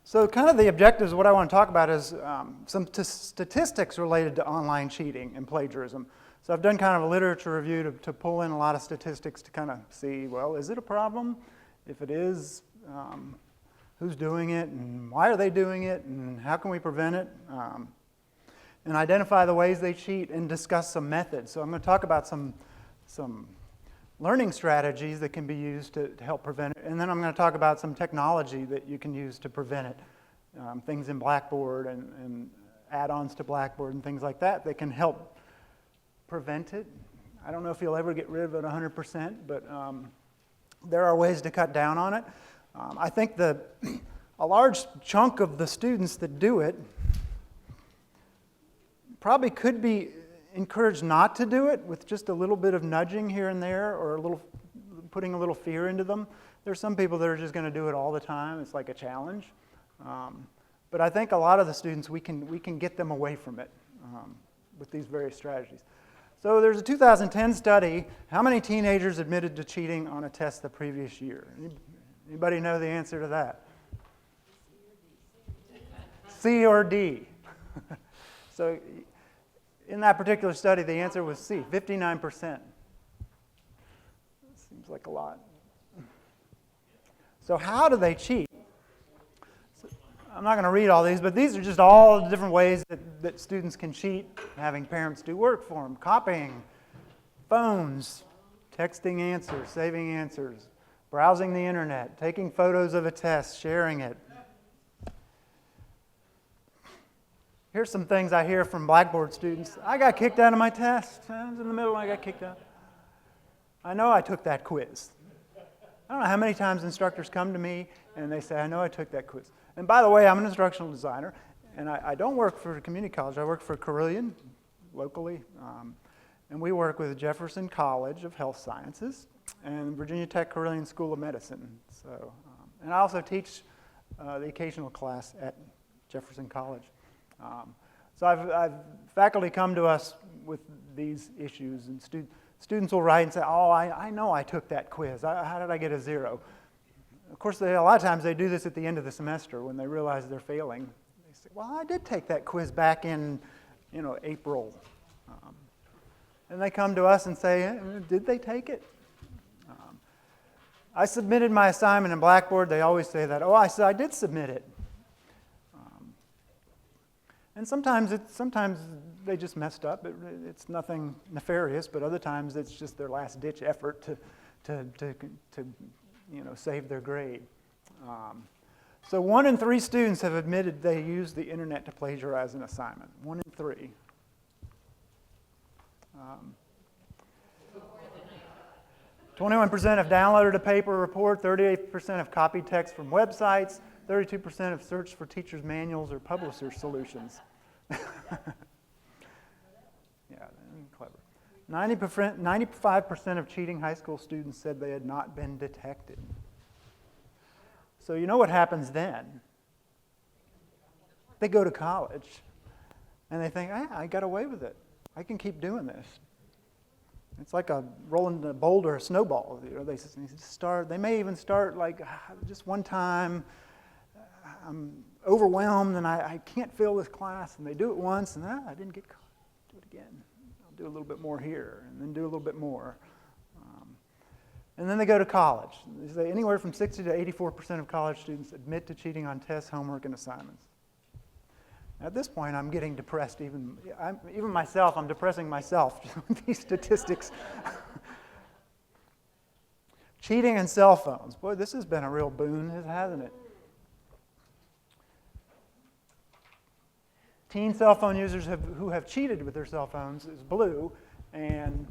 So kind of the objectives of what I want to talk about is some statistics related to online cheating and plagiarism. So I've done kind of a literature review to pull in a lot of statistics to kind of see, well, is it a problem? If it is, who's doing it and why are they doing it and how can we prevent it? And identify the ways they cheat and discuss some methods. So I'm going to talk about some learning strategies that can be used to help prevent it. And then I'm going to talk about some technology that you can use to prevent it. Things in Blackboard and add-ons to Blackboard and things like that that can help prevent it. I don't know if you'll ever get rid of it 100%, but there are ways to cut down on it. I think a large chunk of the students that do it probably could be encouraged not to do it with just a little bit of nudging here and there or putting a little fear into them. There's some people that are just going to do it all the time. It's like a challenge. But I think a lot of the students, we can get them away from it with these various strategies. So there's a 2010 study. How many teenagers admitted to cheating on a test the previous year? Anybody know the answer to that? C or D? So in that particular study, the answer was C, 59%. Seems like a lot. So how do they cheat? So I'm not going to read all these, but these are just all the different ways that students can cheat. Having parents do work for them, copying, phones, texting answers, saving answers, browsing the internet, taking photos of a test, sharing it. Here's some things I hear from Blackboard students. I got kicked out of my test. I was in the middle and I got kicked out. I know I took that quiz. I don't know how many times instructors come to me and they say, I know I took that quiz. And by the way, I'm an instructional designer, and I don't work for a community college. I work for Carilion, locally. And we work with Jefferson College of Health Sciences and Virginia Tech Carilion School of Medicine. So, and I also teach the occasional class at Jefferson College. So I've faculty come to us with these issues, and students will write and say, oh, I know I took that quiz. How did I get a 0? Of course, a lot of times they do this at the end of the semester when they realize they're failing. They say, well, I did take that quiz back in, April. And they come to us and say, did they take it? I submitted my assignment in Blackboard. They always say that. Oh, I did submit it. And sometimes they just messed up. It's nothing nefarious, but other times it's just their last-ditch effort to save their grade. So 1 in 3 students have admitted they used the internet to plagiarize an assignment. 1 in 3. 21% have downloaded a paper report. 38% have copied text from websites. 32% have searched for teachers' manuals or publisher solutions. Yeah, clever. 95% of cheating high school students said they had not been detected. So you know what happens then? They go to college, and they think, I got away with it. I can keep doing this. It's like rolling a boulder, a snowball. They may even start like just one time. I'm overwhelmed and I can't fill this class, and they do it once and I didn't get caught. Do it again. I'll do a little bit more here and then do a little bit more. And then they go to college. They say anywhere from 60 to 84% of college students admit to cheating on tests, homework, and assignments. At this point, I'm getting depressed. Even myself, I'm depressing myself with these statistics. Cheating and cell phones. Boy, this has been a real boon, hasn't it? Teen cell phone users who have cheated with their cell phones is blue, and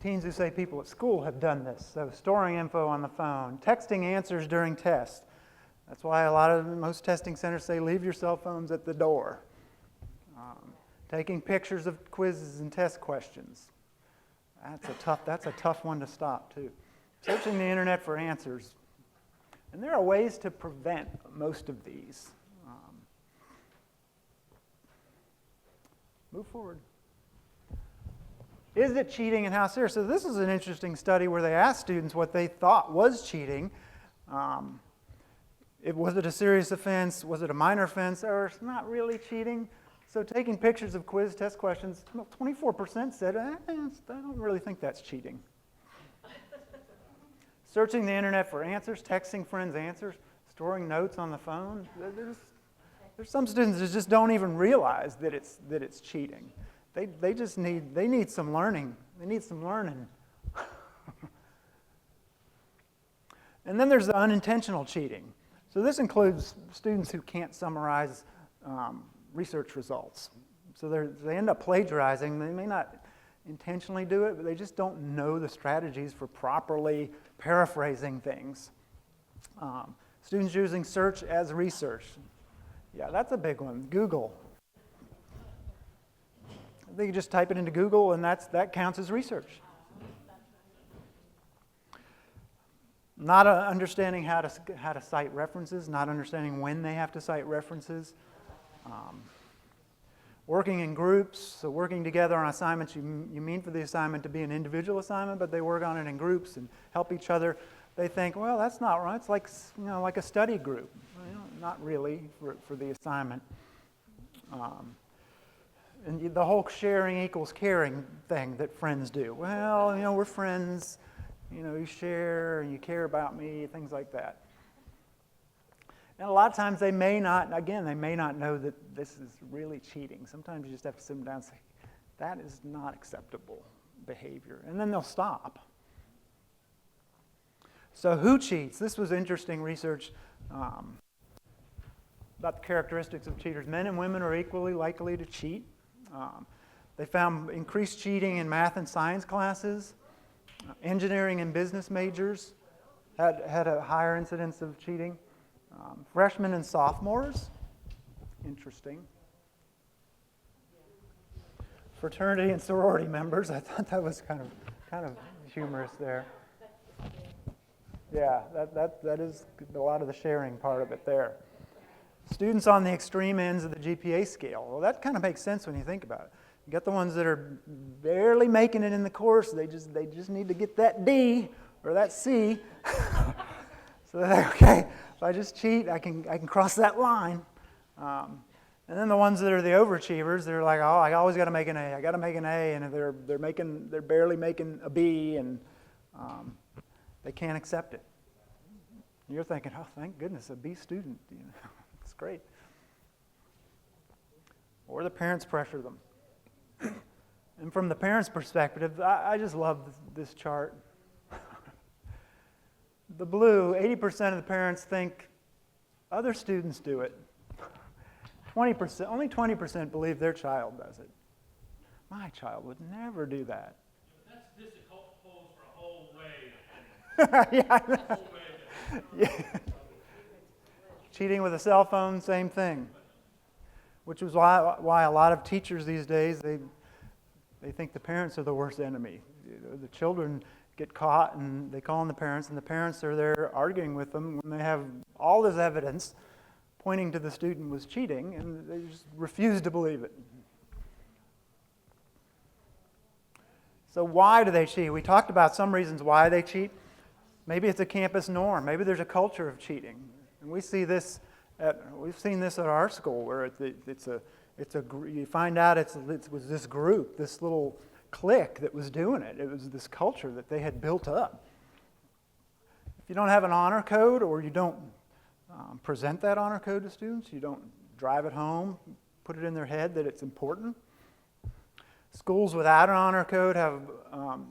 teens who say people at school have done this. So storing info on the phone, texting answers during tests. That's why most testing centers say leave your cell phones at the door. Taking pictures of quizzes and test questions. That's a tough one to stop too. Searching the internet for answers. And there are ways to prevent most of these. Move forward. Is it cheating and how serious? So this is an interesting study where they asked students what they thought was cheating. Was it a serious offense? Was it a minor offense? Or it's not really cheating? So taking pictures of quiz test questions, 24% said, I don't really think that's cheating. Searching the internet for answers, texting friends answers, storing notes on the phone. There's some students that just don't even realize that it's cheating. They need some learning. They need some learning. And then there's the unintentional cheating. So this includes students who can't summarize research results. So they end up plagiarizing. They may not intentionally do it, but they just don't know the strategies for properly paraphrasing things. Students using search as research. Yeah, that's a big one. Google. They can just type it into Google, and that counts as research. Not understanding how to cite references, not understanding when they have to cite references. Working in groups, so working together on assignments. You mean for the assignment to be an individual assignment, but they work on it in groups and help each other. They think, well, that's not right. It's like like a study group. Well, not really for the assignment. And the whole sharing equals caring thing that friends do. Well, we're friends. You share and you care about me, things like that. And a lot of times they may not know that this is really cheating. Sometimes you just have to sit them down and say, that is not acceptable behavior. And then they'll stop. So who cheats? This was interesting research about the characteristics of cheaters. Men and women are equally likely to cheat. They found increased cheating in math and science classes. Engineering and business majors had a higher incidence of cheating. Freshmen and sophomores, interesting. Fraternity and sorority members, I thought that was kind of humorous there. Yeah, that is a lot of the sharing part of it there. Students on the extreme ends of the GPA scale. Well, that kind of makes sense when you think about it. You got the ones that are barely making it in the course. They just need to get that D or that C. So they're like, okay, if I just cheat, I can cross that line. And then the ones that are the overachievers, they're like, oh, I always got to make an A. I got to make an A, and they're barely making a B, and they can't accept it. And you're thinking, oh, thank goodness, a B student. It's great. Or the parents pressure them. And from the parents' perspective, I just love this chart. The blue, 80% of the parents think other students do it. 20%, only 20% believe their child does it. My child would never do that. That's difficult pose for a whole way. Yeah. Cheating with a cell phone, same thing. Which is why a lot of teachers these days, they think the parents are the worst enemy. The children get caught and they call on the parents, and the parents are there arguing with them when they have all this evidence pointing to the student was cheating, and they just refuse to believe it. So why do they cheat? We talked about some reasons why they cheat. Maybe it's a campus norm. Maybe there's a culture of cheating. And we've seen this at our school, where you find out it was this group, this little clique that was doing it. It was this culture that they had built up. If you don't have an honor code, or you don't present that honor code to students, you don't drive it home, put it in their head that it's important. Schools without an honor code have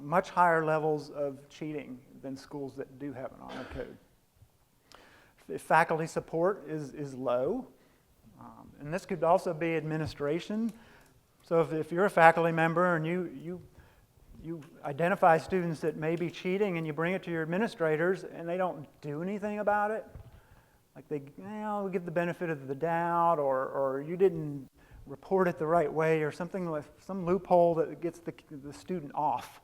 much higher levels of cheating than schools that do have an honor code. If faculty support is low, and this could also be administration. So if you're a faculty member and you identify students that may be cheating, and you bring it to your administrators and they don't do anything about it, like they give the benefit of the doubt, or you didn't report it the right way, or something like some loophole that gets the student off,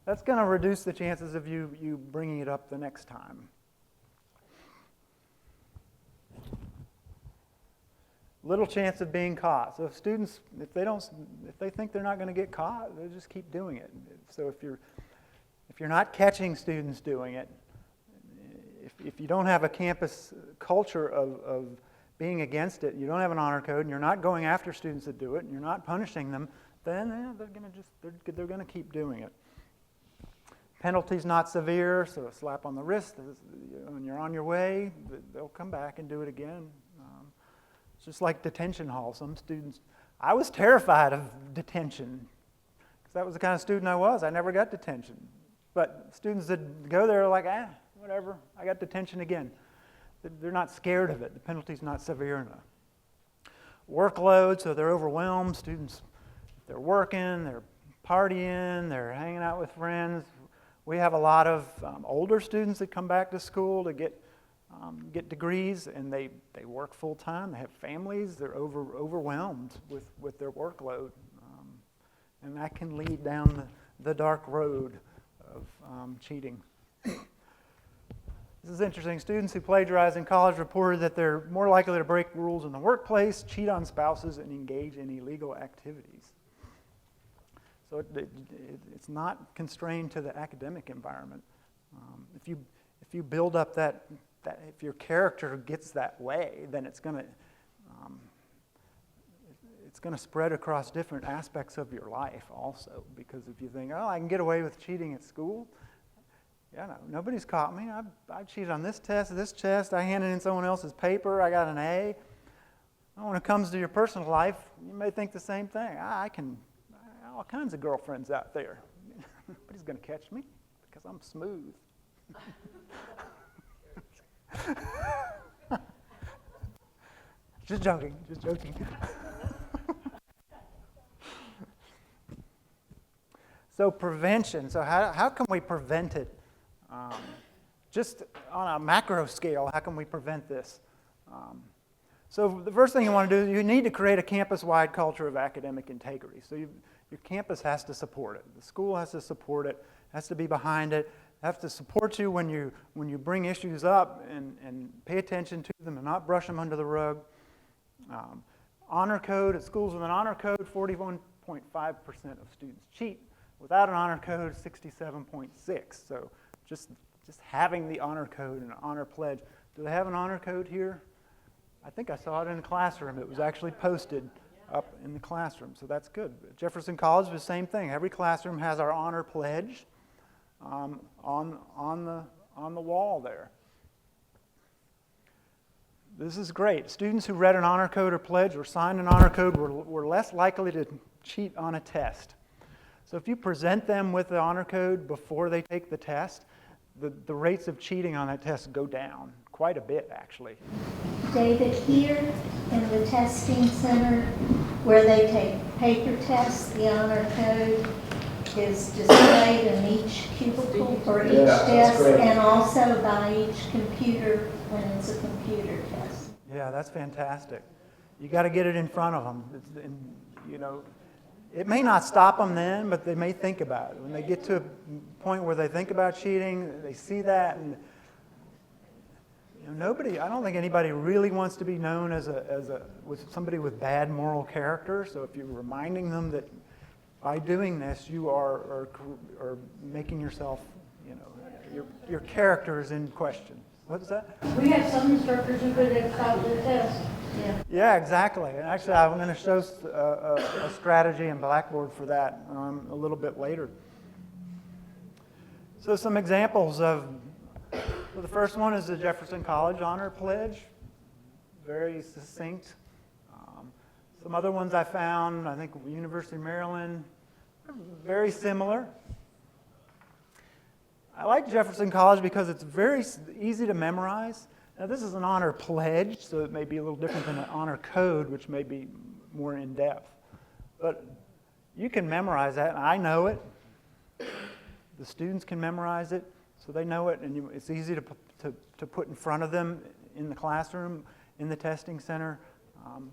that's going to reduce the chances of you bringing it up the next time. Little chance of being caught. So if students, if they think they're not going to get caught, they just keep doing it. So if you're not catching students doing it, if you don't have a campus culture of being against it, you don't have an honor code, and you're not going after students that do it, and you're not punishing them, then they're going to keep doing it. Penalty's not severe, so a slap on the wrist, when you're on your way, they'll come back and do it again. It's just like detention hall. Some students, I was terrified of detention, because that was the kind of student I was. I never got detention. But students that go there are like, whatever, I got detention again. They're not scared of it. The penalty's not severe enough. Workload, so they're overwhelmed. Students, they're working, they're partying, they're hanging out with friends. We have a lot of older students that come back to school to get degrees, and they work full time. They have families. They're overwhelmed with their workload, and that can lead down the dark road of cheating. This is interesting. Students who plagiarize in college reported that they're more likely to break rules in the workplace, cheat on spouses, and engage in illegal activities. So it's not constrained to the academic environment. If you build up that if your character gets that way, then it's going to spread across different aspects of your life also. Because if you think, oh, I can get away with cheating at school, yeah, no, nobody's caught me. I cheated on this test, I handed in someone else's paper, I got an A. Well, when it comes to your personal life, you may think the same thing. I have all kinds of girlfriends out there. Nobody's going to catch me because I'm smooth. Just joking. So prevention. So how can we prevent it? Just on a macro scale, how can we prevent this? So the first thing you want to do is you need to create a campus-wide culture of academic integrity. So your campus has to support it. The school has to support it, has to be behind it, have to support you when you bring issues up and pay attention to them and not brush them under the rug. Honor code, at schools with an honor code, 41.5% of students cheat. Without an honor code, 67.6%. So just having the honor code and an honor pledge. Do they have an honor code here? I think I saw it in the classroom. It was actually posted up in the classroom, so that's good. Jefferson College, the same thing. Every classroom has our honor pledge on the wall there. This is great. Students who read an honor code or pledge or signed an honor code were less likely to cheat on a test. So if you present them with the honor code before they take the test, the rates of cheating on that test go down quite a bit, actually. David, here in the testing center where they take paper tests, the honor code is displayed in each cubicle for each test, and also by each computer when it's a computer test. Yeah, that's fantastic. You got to get it in front of them. It may not stop them then, but they may think about it. When they get to a point where they think about cheating, they see that, and I don't think anybody really wants to be known as with somebody with bad moral character. So if you're reminding them that by doing this, you are making yourself, your character is in question. What's that? We have some instructors who could have stopped the test. Yeah, exactly. And actually, I'm going to show a strategy in Blackboard for that a little bit later. So some examples of, the first one is the Jefferson College Honor Pledge. Very succinct. Some other ones I found, I think University of Maryland, very similar. I like Jefferson College because it's very easy to memorize. Now this is an honor pledge, so it may be a little different than an honor code, which may be more in-depth. But you can memorize that, and I know it. The students can memorize it, so they know it, and it's easy to put in front of them in the classroom, in the testing center,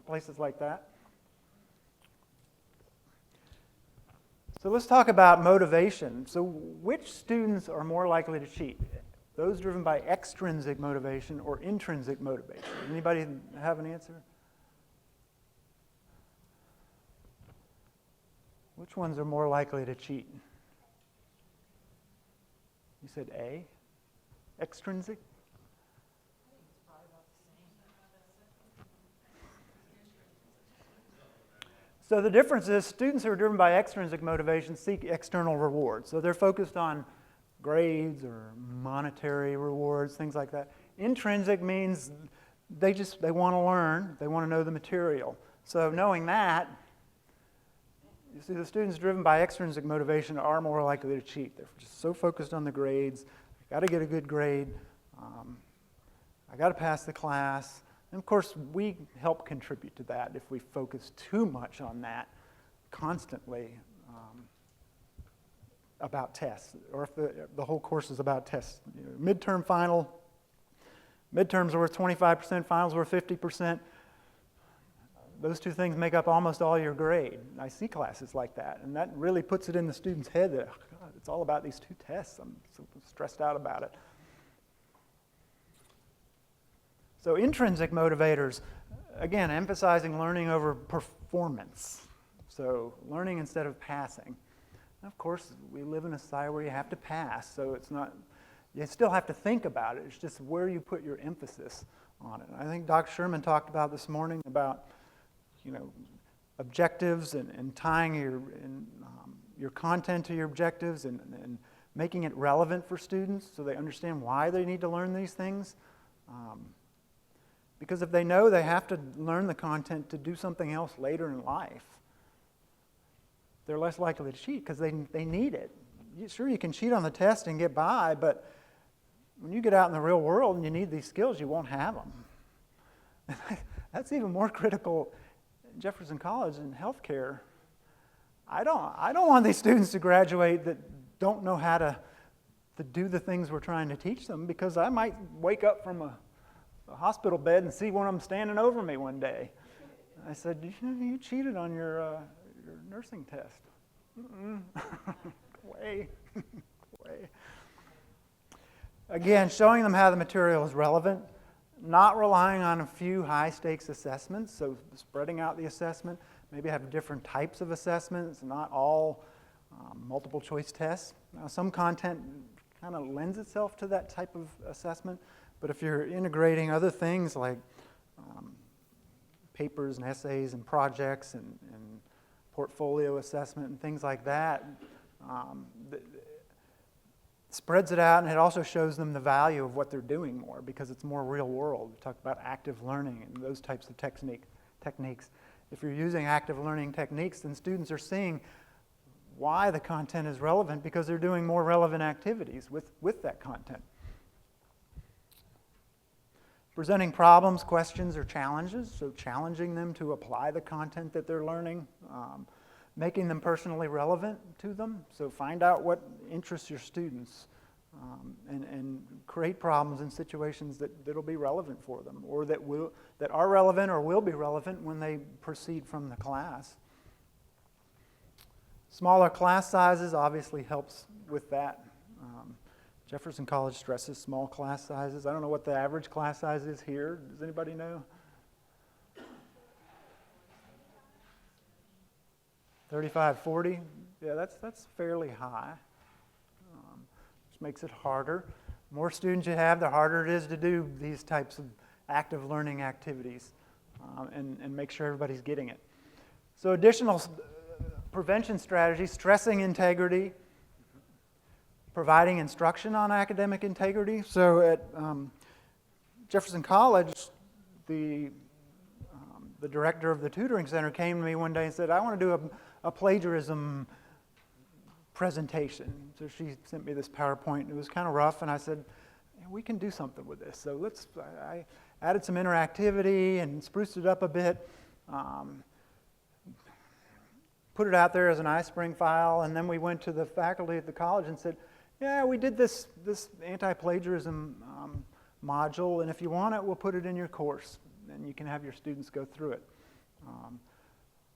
places like that. So let's talk about motivation. So which students are more likely to cheat? Those driven by extrinsic motivation or intrinsic motivation? Anybody have an answer? Which ones are more likely to cheat? You said A? Extrinsic? So the difference is students who are driven by extrinsic motivation seek external rewards. So they're focused on grades or monetary rewards, things like that. Intrinsic means they want to learn, they want to know the material. So knowing that, you see the students driven by extrinsic motivation are more likely to cheat. They're just so focused on the grades. I got to get a good grade. I got to pass the class. And of course, we help contribute to that if we focus too much on that constantly about tests, or if the whole course is about tests. You know, midterm final, midterms are worth 25%, finals worth 50%. Those two things make up almost all your grade. I see classes like that, and that really puts it in the student's head that, oh, God, it's all about these two tests. I'm so stressed out about it. So intrinsic motivators, again, emphasizing learning over performance. So learning instead of passing. And of course, we live in a society where you have to pass, so it's not, you still have to think about it. It's just where you put your emphasis on it. I think Dr. Sherman talked about this morning about, you know, objectives and tying your content to your objectives and making it relevant for students so they understand why they need to learn these things. Because if they know they have to learn the content to do something else later in life, they're less likely to cheat because they need it. Sure, you can cheat on the test and get by, but when you get out in the real world and you need these skills, you won't have them. That's even more critical in Jefferson College in healthcare. I don't want these students to graduate that don't know how to do the things we're trying to teach them, because I might wake up from a hospital bed and see one of them standing over me one day. I said, you cheated on your nursing test. Way. Again, showing them how the material is relevant, not relying on a few high-stakes assessments, so spreading out the assessment, maybe have different types of assessments, not all multiple-choice tests. Now, some content kind of lends itself to that type of assessment, but if you're integrating other things like papers and essays and projects and portfolio assessment and things like that, spreads it out, and it also shows them the value of what they're doing more because it's more real world. We talk about active learning and those types of techniques. If you're using active learning techniques, then students are seeing why the content is relevant because they're doing more relevant activities with that content. Presenting problems, questions, or challenges, so challenging them to apply the content that they're learning, making them personally relevant to them, so find out what interests your students and create problems in situations that'll be relevant for them or that are relevant or will be relevant when they proceed from the class. Smaller class sizes obviously helps with that. Jefferson College stresses small class sizes. I don't know what the average class size is here. Does anybody know? 35, 40? Yeah, that's fairly high, which makes it harder. The more students you have, the harder it is to do these types of active learning activities and make sure everybody's getting it. So additional prevention strategies, stressing integrity, providing instruction on academic integrity. So at Jefferson College, the director of the tutoring center came to me one day and said, I want to do a plagiarism presentation. So she sent me this PowerPoint. It was kind of rough, and I said, we can do something with this. So I added some interactivity and spruced it up a bit, put it out there as an iSpring file, and then we went to the faculty at the college and said, yeah, we did this anti-plagiarism module, and if you want it, we'll put it in your course, and you can have your students go through it.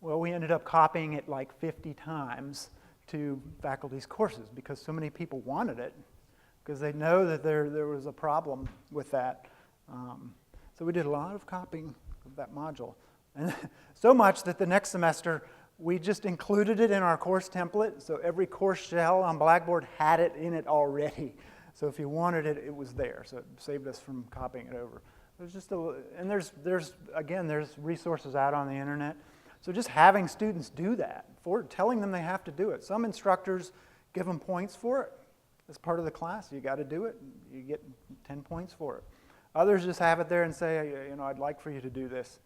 Well, we ended up copying it like 50 times to faculty's courses because so many people wanted it, because they know that there was a problem with that. So we did a lot of copying of that module, and so much that the next semester we just included it in our course template, so every course shell on Blackboard had it in it already. So if you wanted it, it was there. So it saved us from copying it over. There's just and there's resources out on the internet. So just having students do that, telling them they have to do it. Some instructors give them points for it. As part of the class, you got to do it. You get 10 points for it. Others just have it there and say, I'd like for you to do this.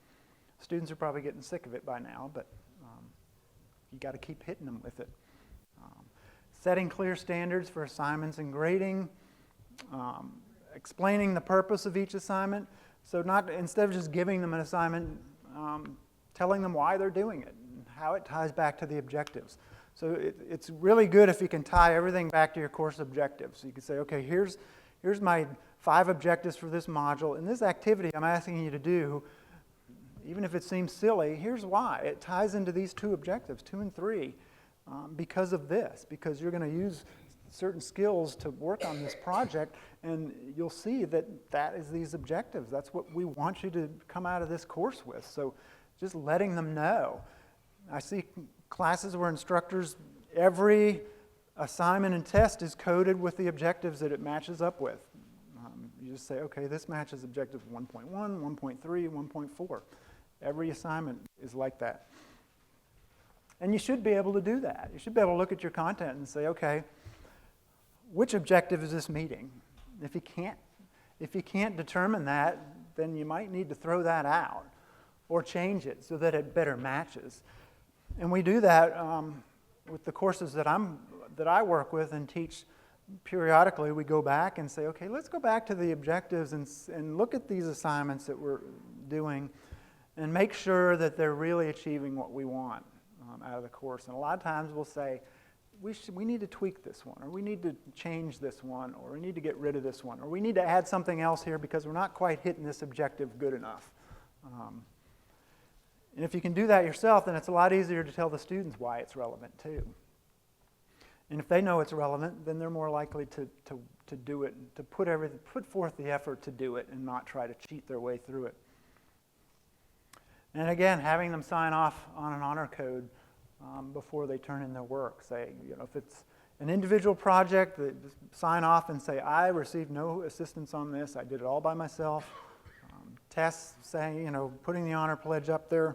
Students are probably getting sick of it by now, but you got to keep hitting them with it. Setting clear standards for assignments and grading. Explaining the purpose of each assignment. So instead of just giving them an assignment, telling them why they're doing it and how it ties back to the objectives. So it's really good if you can tie everything back to your course objectives. So you can say, okay, here's my 5 objectives for this module. And this activity I'm asking you to do, even if it seems silly, here's why. It ties into these 2 objectives, 2 and 3, because of this, because you're going to use certain skills to work on this project, and you'll see that is these objectives. That's what we want you to come out of this course with. So just letting them know. I see classes where instructors, every assignment and test is coded with the objectives that it matches up with. You just say, okay, this matches objectives 1.1, 1.3, 1.4. Every assignment is like that. And you should be able to do that. You should be able to look at your content and say, okay, which objective is this meeting? If you can't determine that, then you might need to throw that out or change it so that it better matches. And we do that with the courses that I work with and teach periodically. We go back and say, okay, let's go back to the objectives and look at these assignments that we're doing and make sure that they're really achieving what we want out of the course. And a lot of times we'll say, we need to tweak this one, or we need to change this one, or we need to get rid of this one, or we need to add something else here because we're not quite hitting this objective good enough. And if you can do that yourself, then it's a lot easier to tell the students why it's relevant too. And if they know it's relevant, then they're more likely to do it, to put forth the effort to do it and not try to cheat their way through it. And again, having them sign off on an honor code before they turn in their work. Say, if it's an individual project, they just sign off and say, I received no assistance on this. I did it all by myself. Tests saying, putting the honor pledge up there.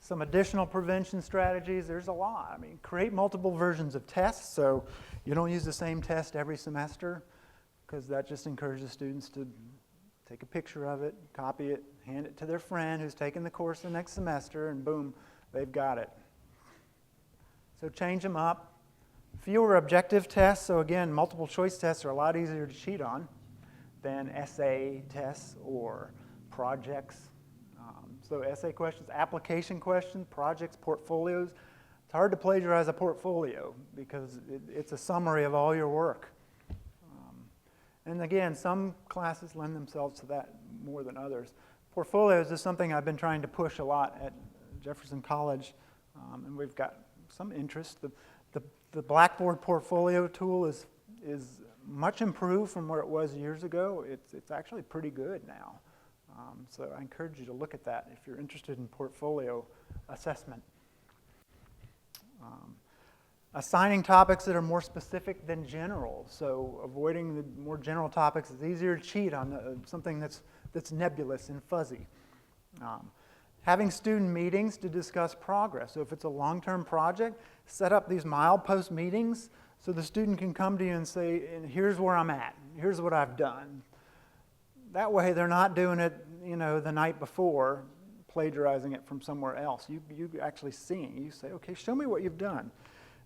Some additional prevention strategies, there's a lot. Create multiple versions of tests so you don't use the same test every semester, because that just encourages students to take a picture of it, copy it, hand it to their friend who's taking the course the next semester, and boom, they've got it. So change them up. Fewer objective tests. So again, multiple choice tests are a lot easier to cheat on than essay tests or projects. So essay questions, application questions, projects, portfolios. It's hard to plagiarize a portfolio because it's a summary of all your work. And again, some classes lend themselves to that more than others. Portfolios is something I've been trying to push a lot at Jefferson College, and we've got some interest. The Blackboard portfolio tool is much improved from where it was years ago. It's actually pretty good now. So I encourage you to look at that if you're interested in portfolio assessment. Assigning topics that are more specific than general. So avoiding the more general topics is easier to cheat on something that's nebulous and fuzzy. Having student meetings to discuss progress. So if it's a long-term project, set up these milepost meetings so the student can come to you and say, here's where I'm at. Here's what I've done. That way they're not doing it, the night before, plagiarizing it from somewhere else. You actually seeing. You say, okay, show me what you've done.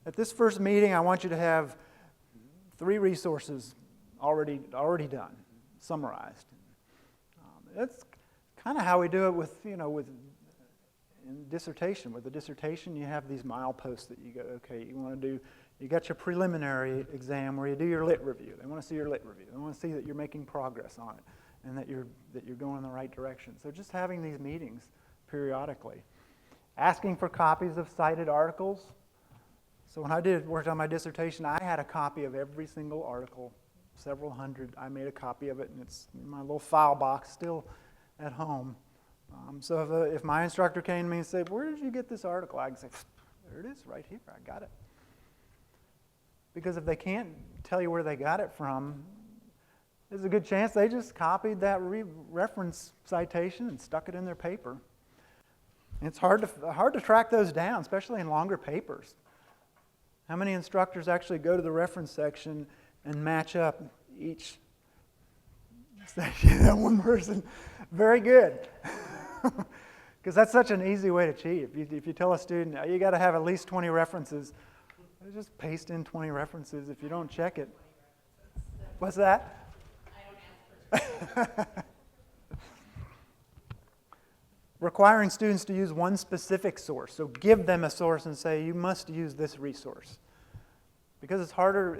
At this first meeting, I want you to have 3 resources already done, summarized. That's kind of how we do it with dissertation. With the dissertation, you have these mileposts that you go, okay, you got your preliminary exam where you do your lit review. They want to see your lit review. They want to see that you're making progress on it and that you're going in the right direction. So just having these meetings periodically. Asking for copies of cited articles. So when I worked on my dissertation, I had a copy of every single article, several hundred. I made a copy of it, and it's in my little file box still at home. So if my instructor came to me and said, where did you get this article? I can say, there it is, right here, I got it. Because if they can't tell you where they got it from, there's a good chance they just copied that reference citation and stuck it in their paper. It's hard to track those down, especially in longer papers. How many instructors actually go to the reference section and match up each section? That one person, very good. Because that's such an easy way to cheat. If you tell a student, you got to have at least 20 references, they just paste in 20 references if you don't check it. What's that? I don't ask for Requiring students to use one specific source. So give them a source and say, you must use this resource. Because it's harder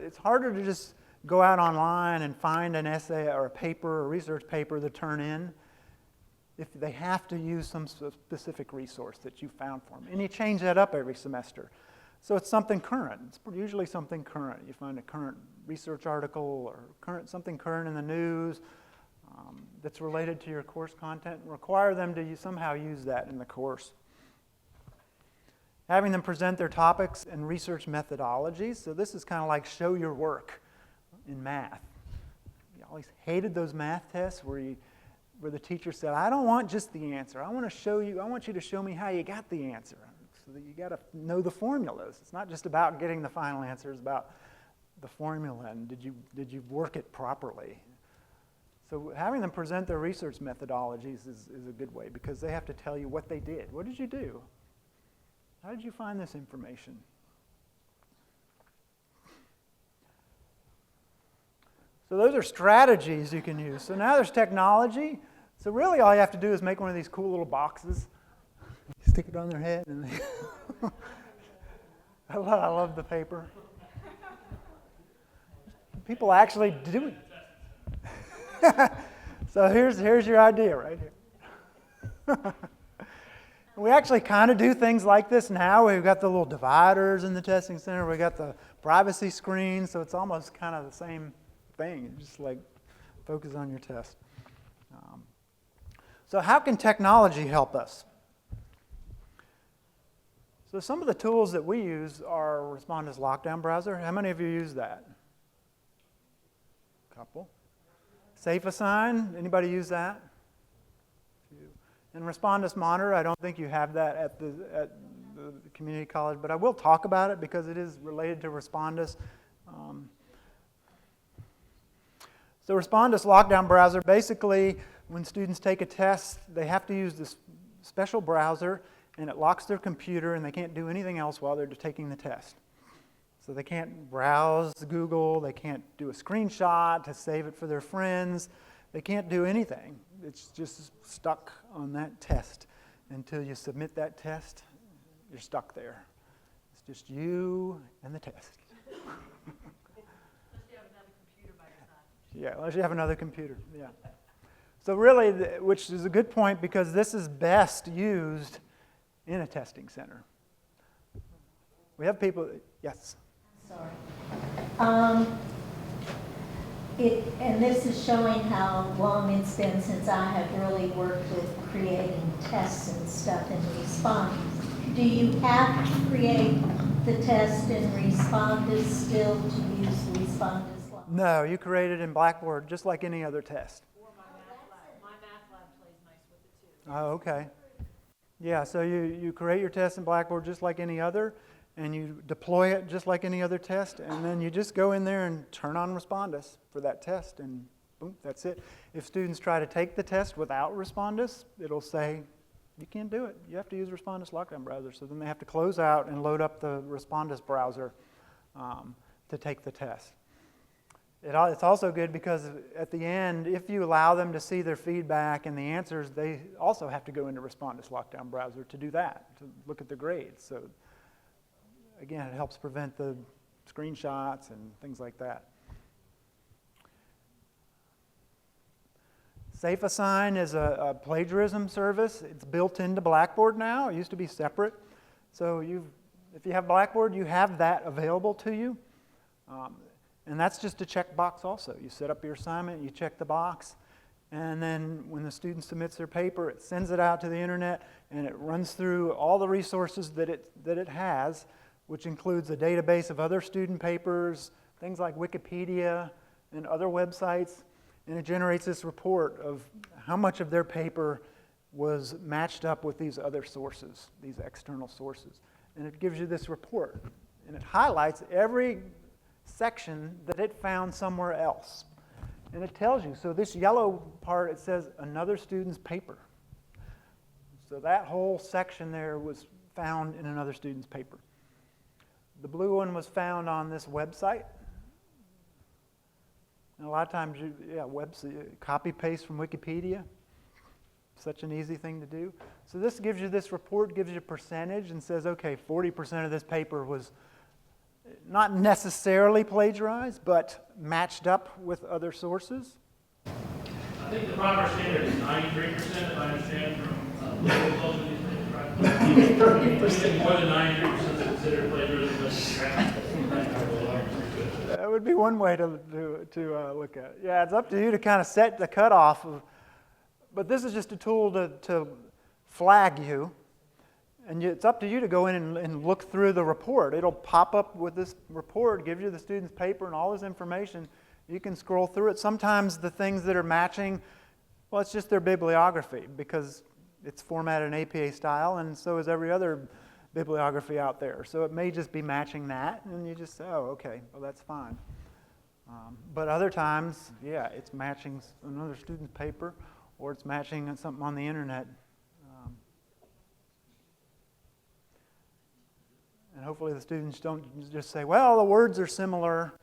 to just go out online and find an essay or a paper or a research paper to turn in if they have to use some specific resource that you found for them. And you change that up every semester. So it's something current. It's usually something current. You find a current research article or something current in the news that's related to your course content, and require them to somehow use that in the course. Having them present their topics and research methodologies. So this is kind of like show your work in math. I always hated those math tests where the teacher said, I don't want just the answer. I want you to show me how you got the answer. So that you got to know the formulas. It's not just about getting the final answer, it's about the formula and did you work it properly. So having them present their research methodologies is a good way because they have to tell you what they did. What did you do? How did you find this information? So those are strategies you can use. So now there's technology. So really all you have to do is make one of these cool little boxes. Stick it on their head. And I love the paper. People actually do it. So here's your idea right here. We actually kind of do things like this now. We've got the little dividers in the testing center. We've got the privacy screen, so it's almost kind of the same thing. You just like focus on your test. So how can technology help us? So some of the tools that we use are Respondus Lockdown Browser. How many of you use that? A couple. Safeassign, anybody use that? And Respondus Monitor, I don't think you have that at the community college, but I will talk about it because it is related to Respondus. So Respondus Lockdown Browser, basically when students take a test, they have to use this special browser and it locks their computer and they can't do anything else while they're taking the test. So they can't browse Google, they can't do a screenshot to save it for their friends, they can't do anything. It's just stuck on that test. Until you submit that test, you're stuck there. It's just you and the test. Unless you have another computer by your side. Yeah, unless you have another computer, yeah. So really, which is a good point because this is best used in a testing center. We have people, yes? Sorry. And this is showing how long it's been since I have really worked with creating tests and stuff in Respondus. Do you have to create the test in Respondus still to use Respondus? No, you create it in Blackboard just like any other test. Or my math lab. My math lab plays nice with it too. Oh, okay. Yeah, so you create your test in Blackboard just like any other, and you deploy it just like any other test, and then you just go in there and turn on Respondus for that test, and boom, that's it. If students try to take the test without Respondus, it'll say, you can't do it. You have to use Respondus Lockdown Browser. So then they have to close out and load up the Respondus browser to take the test. It's also good because at the end, if you allow them to see their feedback and the answers, they also have to go into Respondus Lockdown Browser to do that, to look at the grades. So again, it helps prevent the screenshots and things like that. Safeassign is a plagiarism service. It's built into Blackboard now. It used to be separate. So if you have Blackboard, you have that available to you. And that's just a checkbox also. You set up your assignment, you check the box, and then when the student submits their paper, it sends it out to the internet, and it runs through all the resources that it has, which includes a database of other student papers, things like Wikipedia and other websites, and it generates this report of how much of their paper was matched up with these other sources, these external sources. And it gives you this report. And it highlights every section that it found somewhere else. And it tells you, so this yellow part, it says another student's paper. So that whole section there was found in another student's paper. The blue one was found on this website. And a lot of times, copy paste from Wikipedia. Such an easy thing to do. So this gives you this report, gives you a percentage, and says, okay, 40% of this paper was not necessarily plagiarized, but matched up with other sources. I think the proper standard is 93%, if I understand from local culture these things, right? More than 93% is considered plagiarism, but That would be one way to look at it. Yeah, it's up to you to kind of set the cutoff. But this is just a tool to flag you. And it's up to you to go in and look through the report. It'll pop up with this report, gives you the student's paper and all this information. You can scroll through it. Sometimes the things that are matching, well, it's just their bibliography because it's formatted in APA style, and so is every other bibliography out there. So it may just be matching that, and you just say, oh, okay, well, that's fine. But other times, yeah, it's matching another student's paper, or it's matching something on the internet. And hopefully the students don't just say, well, the words are similar,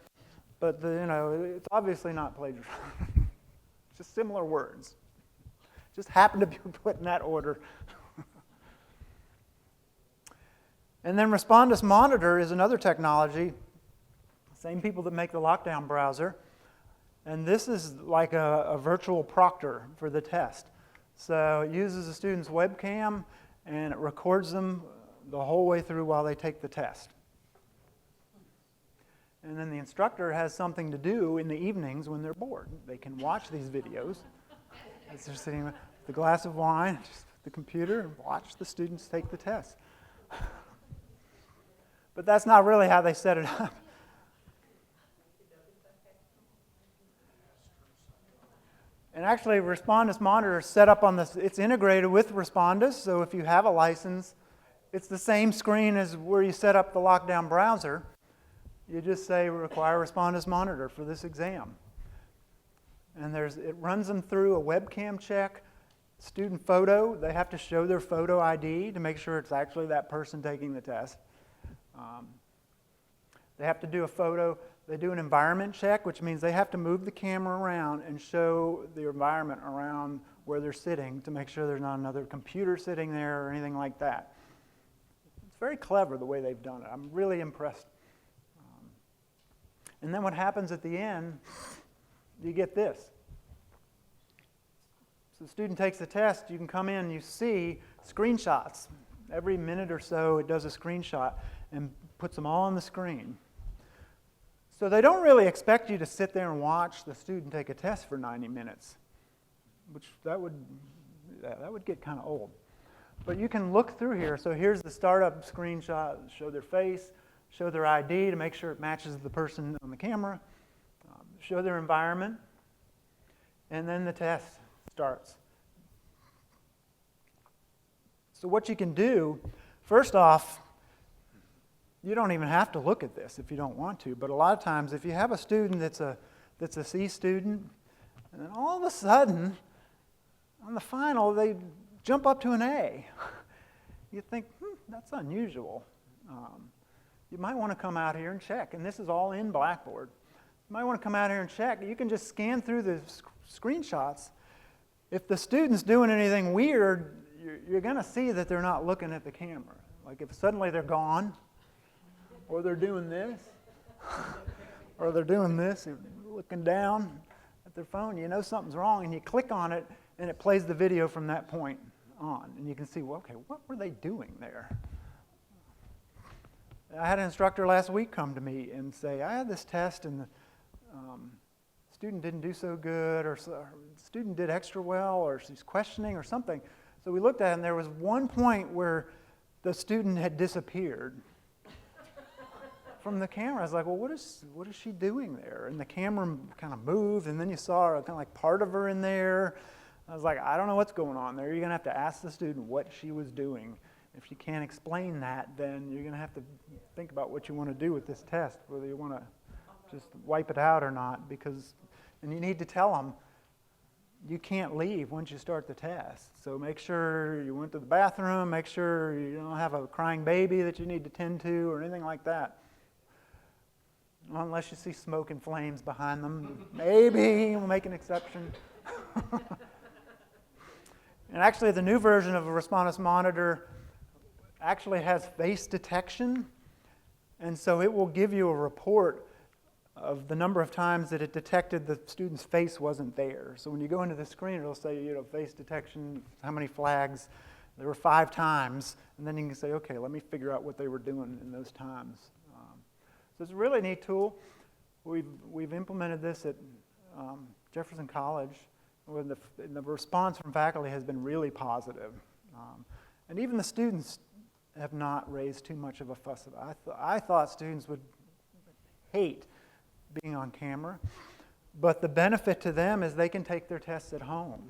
but it's obviously not plagiarism. It's just similar words. Just happen to be put in that order. And then Respondus Monitor is another technology, same people that make the lockdown browser. And this is like a virtual proctor for the test. So it uses a student's webcam, and it records them the whole way through while they take the test. And then the instructor has something to do in the evenings when they're bored. They can watch these videos as they're sitting with a glass of wine, just the computer, and watch the students take the test. But that's not really how they set it up. And actually, Respondus Monitor is set up on this, it's integrated with Respondus, so if you have a license, it's the same screen as where you set up the lockdown browser. You just say, require Respondus Monitor for this exam. And it runs them through a webcam check, student photo. They have to show their photo ID to make sure it's actually that person taking the test. They have to do a photo. They do an environment check, which means they have to move the camera around and show the environment around where they're sitting to make sure there's not another computer sitting there or anything like that. It's very clever the way they've done it. I'm really impressed. And then what happens at the end, you get this. So the student takes the test, you can come in and you see screenshots. Every minute or so it does a screenshot and puts them all on the screen. So they don't really expect you to sit there and watch the student take a test for 90 minutes, which that would get kind of old. But you can look through here. So here's the startup screenshot, show their face, show their ID to make sure it matches the person on the camera, show their environment, and then the test starts. So what you can do, first off, you don't even have to look at this if you don't want to, but a lot of times if you have a student that's a C student, and then all of a sudden, on the final, they jump up to an A. You think, that's unusual. You might want to come out here and check, and this is all in Blackboard. You might want to come out here and check. You can just scan through the screenshots. If the student's doing anything weird, you're going to see that they're not looking at the camera. Like if suddenly they're gone, or they're doing this, or they're doing this, and looking down at their phone, you know something's wrong, and you click on it, and it plays the video from that point on. And you can see, well, okay, what were they doing there? I had an instructor last week come to me and say, I had this test, and the student didn't do so good, or the student did extra well, or she's questioning, or something. So we looked at it, and there was one point where the student had disappeared from the camera. I was like, well, what is she doing there? And the camera kind of moved, and then you saw kind of like part of her in there. I was like, I don't know what's going on there. You're going to have to ask the student what she was doing. If she can't explain that, then you're going to have to think about what you want to do with this test, whether you want to just wipe it out or not, and you need to tell them, you can't leave once you start the test. So make sure you went to the bathroom, make sure you don't have a crying baby that you need to tend to or anything like that. Unless you see smoke and flames behind them, maybe we'll make an exception. And actually, the new version of a Respondus Monitor actually has face detection, and so it will give you a report of the number of times that it detected the student's face wasn't there. So when you go into the screen, it'll say, face detection, how many flags. There were 5 times, and then you can say, okay, let me figure out what they were doing in those times. So it's a really neat tool. We've implemented this at Jefferson College, where the response from faculty has been really positive. And even the students have not raised too much of a fuss about it. I thought students would hate being on camera, but the benefit to them is they can take their tests at home.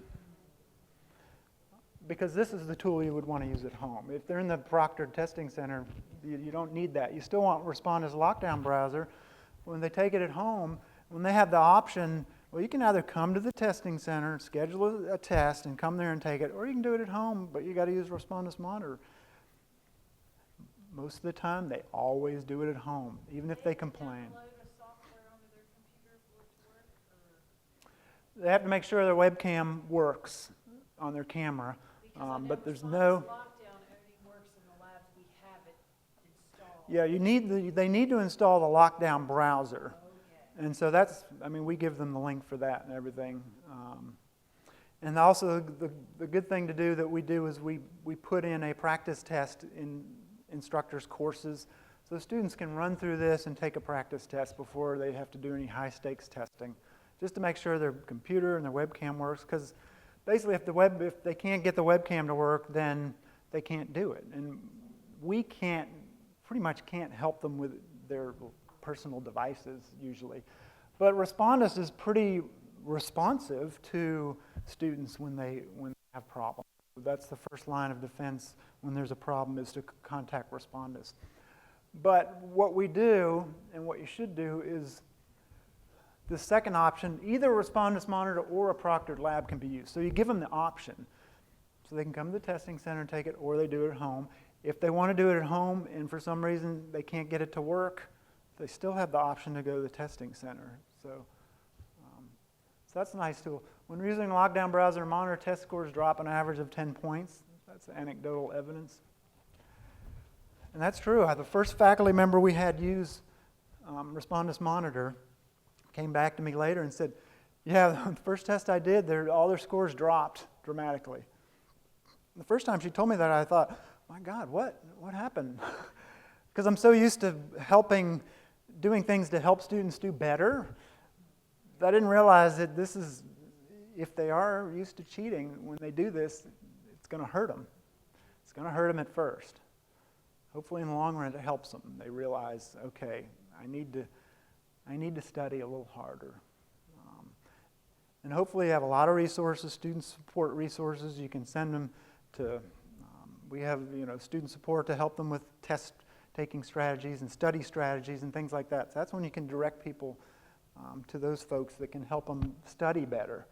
Because this is the tool you would want to use at home. If they're in the proctored testing center, you don't need that. You still want Respondus lockdown browser. When they take it at home, when they have the option, well, you can either come to the testing center, schedule a test, and come there and take it, or you can do it at home, but you got to use Respondus Monitor. Most of the time, they always do it at home, even if they complain. They have to make sure their webcam works on their camera, but there's no. Lockdown only works in the labs we have it installed. Yeah, they need to install the lockdown browser, and so we give them the link for that and everything. And also, the good thing to do that we do is we put in a practice test in instructors' courses, so students can run through this and take a practice test before they have to do any high-stakes testing, just to make sure their computer and their webcam works, because basically if they can't get the webcam to work, then they can't do it. And we pretty much can't help them with their personal devices usually. But Respondus is pretty responsive to students when they have problems. That's the first line of defense when there's a problem, is to contact Respondus. But what we do, and what you should do, is the second option, either a Respondus Monitor or a proctored lab can be used. So you give them the option. So they can come to the testing center and take it, or they do it at home. If they want to do it at home and for some reason they can't get it to work, they still have the option to go to the testing center. So that's a nice tool. When we're using lockdown browser and monitor, test scores drop an average of 10 points. That's anecdotal evidence. And that's true. The first faculty member we had use Respondus Monitor came back to me later and said, yeah, the first test I did, all their scores dropped dramatically. The first time she told me that, I thought, my God, what happened? Because I'm so used to doing things to help students do better, that I didn't realize that this is, if they are used to cheating, when they do this, it's going to hurt them. It's going to hurt them at first. Hopefully in the long run it helps them. They realize, okay, I need to study a little harder. And hopefully you have a lot of resources, student support resources. You can send them to, we have student support to help them with test-taking strategies and study strategies and things like that. So that's when you can direct people to those folks that can help them study better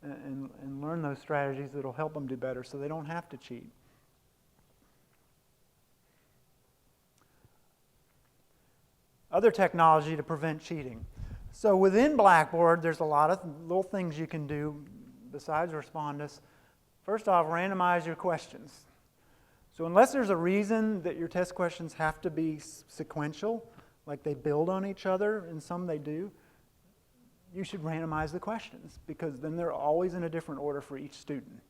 and learn those strategies that will help them do better so they don't have to cheat. Other technology to prevent cheating. So within Blackboard, there's a lot of little things you can do besides Respondus. First off, randomize your questions. So unless there's a reason that your test questions have to be sequential, like they build on each other, and some they do, you should randomize the questions, because then they're always in a different order for each student.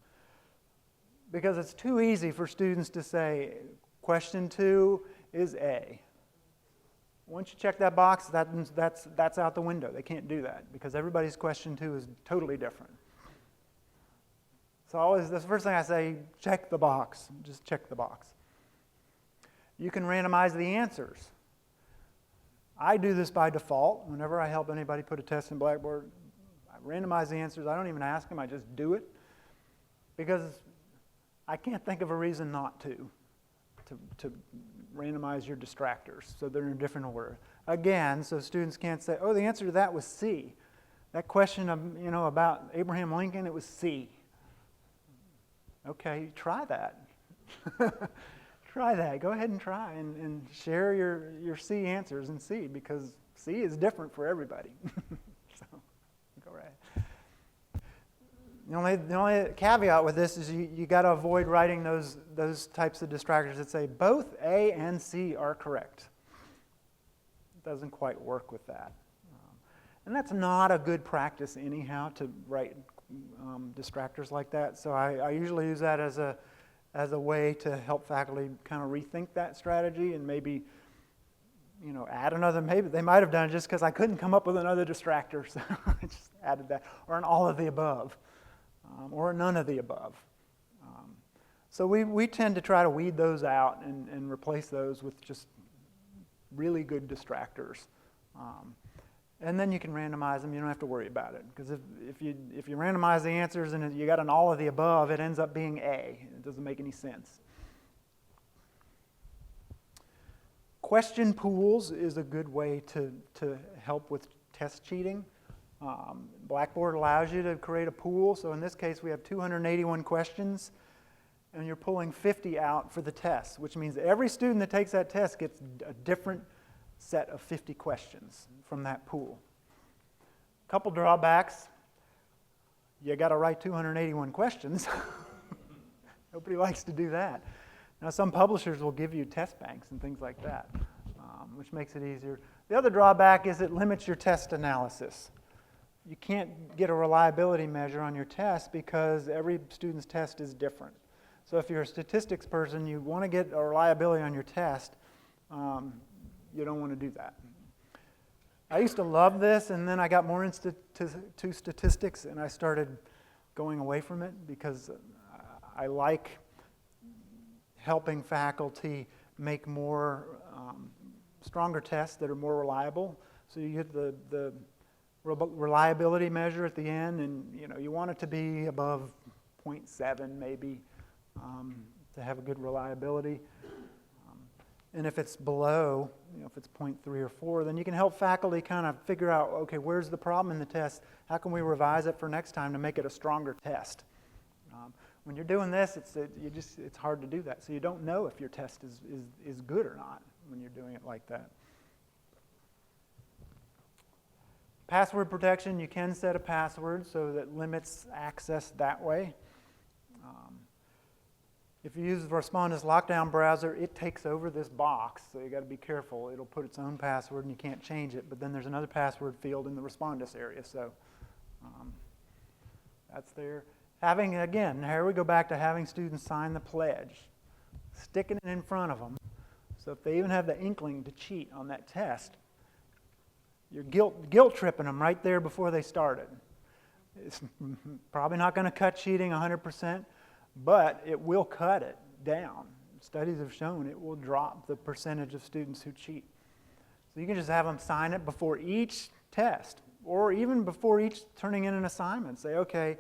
Because it's too easy for students to say, question 2 is A. Once you check that box, that's out the window. They can't do that, because everybody's question 2 is totally different. So that's the first thing I say, check the box. Just check the box. You can randomize the answers. I do this by default. Whenever I help anybody put a test in Blackboard, I randomize the answers. I don't even ask them, I just do it. because I can't think of a reason not to randomize your distractors so they're in a different order. Again, so students can't say, oh, the answer to that was C. That question of, about Abraham Lincoln, it was C. Okay, try that. Try that. Go ahead and try and share your C answers and see, because C is different for everybody. So, go right. The only caveat with this is you got to avoid writing those types of distractors that say both A and C are correct. It doesn't quite work with that. And that's not a good practice anyhow, to write distractors like that. So I usually use that as a way to help faculty kind of rethink that strategy and maybe add another. Maybe they might have done it just because I couldn't come up with another distractor, so I just added that, or an all of the above, or none of the above. So we tend to try to weed those out and replace those with just really good distractors. And then you can randomize them. You don't have to worry about it, because if you randomize the answers and you got an all of the above, it ends up being A. It doesn't make any sense. Question pools is a good way to help with test cheating. Blackboard allows you to create a pool. So in this case, we have 281 questions, and you're pulling 50 out for the test, which means every student that takes that test gets a different set of 50 questions from that pool. A couple drawbacks. You got to write 281 questions. Nobody likes to do that. Now, some publishers will give you test banks and things like that, which makes it easier. The other drawback is it limits your test analysis. You can't get a reliability measure on your test because every student's test is different. So if you're a statistics person, you want to get a reliability on your test, you don't want to do that. I used to love this, and then I got more into statistics, and I started going away from it because I like helping faculty make more stronger tests that are more reliable. So you get the reliability measure at the end, and you want it to be above 0.7 maybe to have a good reliability. And if it's below, if it's 0.3 or 4, then you can help faculty kind of figure out, okay, where's the problem in the test? How can we revise it for next time to make it a stronger test? When you're doing this, it's hard to do that. So you don't know if your test is good or not when you're doing it like that. Password protection, you can set a password so that limits access that way. If you use the Respondus lockdown browser, it takes over this box, so you got to be careful. It'll put its own password and you can't change it, but then there's another password field in the Respondus area, so that's there. Again, here we go back to having students sign the pledge, sticking it in front of them, so if they even have the inkling to cheat on that test, you're guilt tripping them right there before they started. It's probably not going to cut cheating 100%, but it will cut it down. Studies have shown it will drop the percentage of students who cheat. So you can just have them sign it before each test, or even before each turning in an assignment. Say, okay,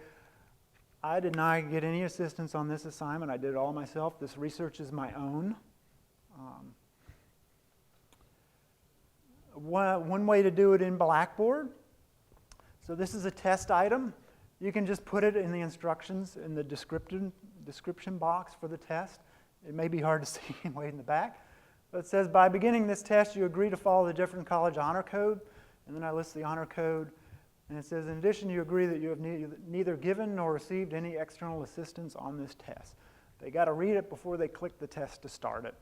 I did not get any assistance on this assignment. I did it all myself. This research is my own. One way to do it in Blackboard, so this is a test item. You can just put it in the instructions in the description box for the test. It may be hard to see way in the back. But it says, by beginning this test, you agree to follow the Jefferson College Honor Code. And then I list the honor code. And it says, in addition, you agree that you have neither given nor received any external assistance on this test. They got to read it before they click the test to start it.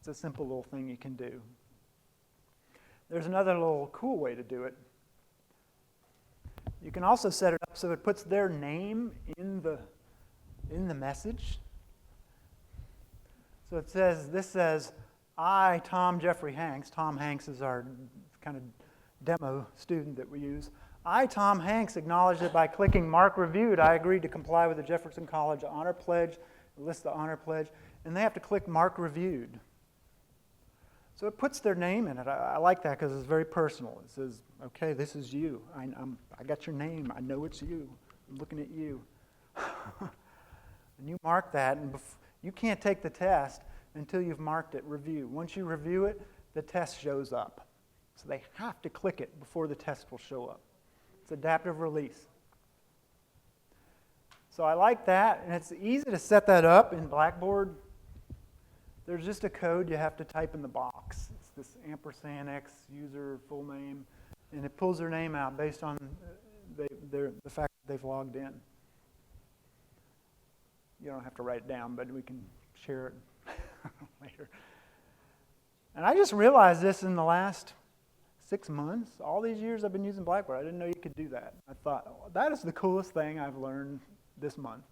It's a simple little thing you can do. There's another little cool way to do it. You can also set it up so it puts their name in the message. So this says, I, Tom Jeffrey Hanks. Tom Hanks is our kind of demo student that we use. I, Tom Hanks, acknowledge that by clicking Mark Reviewed, I agreed to comply with the Jefferson College Honor Pledge, list the Honor Pledge, and they have to click Mark Reviewed. So it puts their name in it. I like that because it's very personal. It says, okay, this is you. I got your name. I know it's you. I'm looking at you. And you mark that, and you can't take the test until you've marked it review. Once you review it, the test shows up. So they have to click it before the test will show up. It's adaptive release. So I like that, and it's easy to set that up in Blackboard. There's just a code you have to type in the box. It's this &X user full name, and it pulls their name out based on the fact that they've logged in. You don't have to write it down, but we can share it later. And I just realized this in the last 6 months. All these years I've been using Blackboard, I didn't know you could do that. I thought, oh, that is the coolest thing I've learned this month.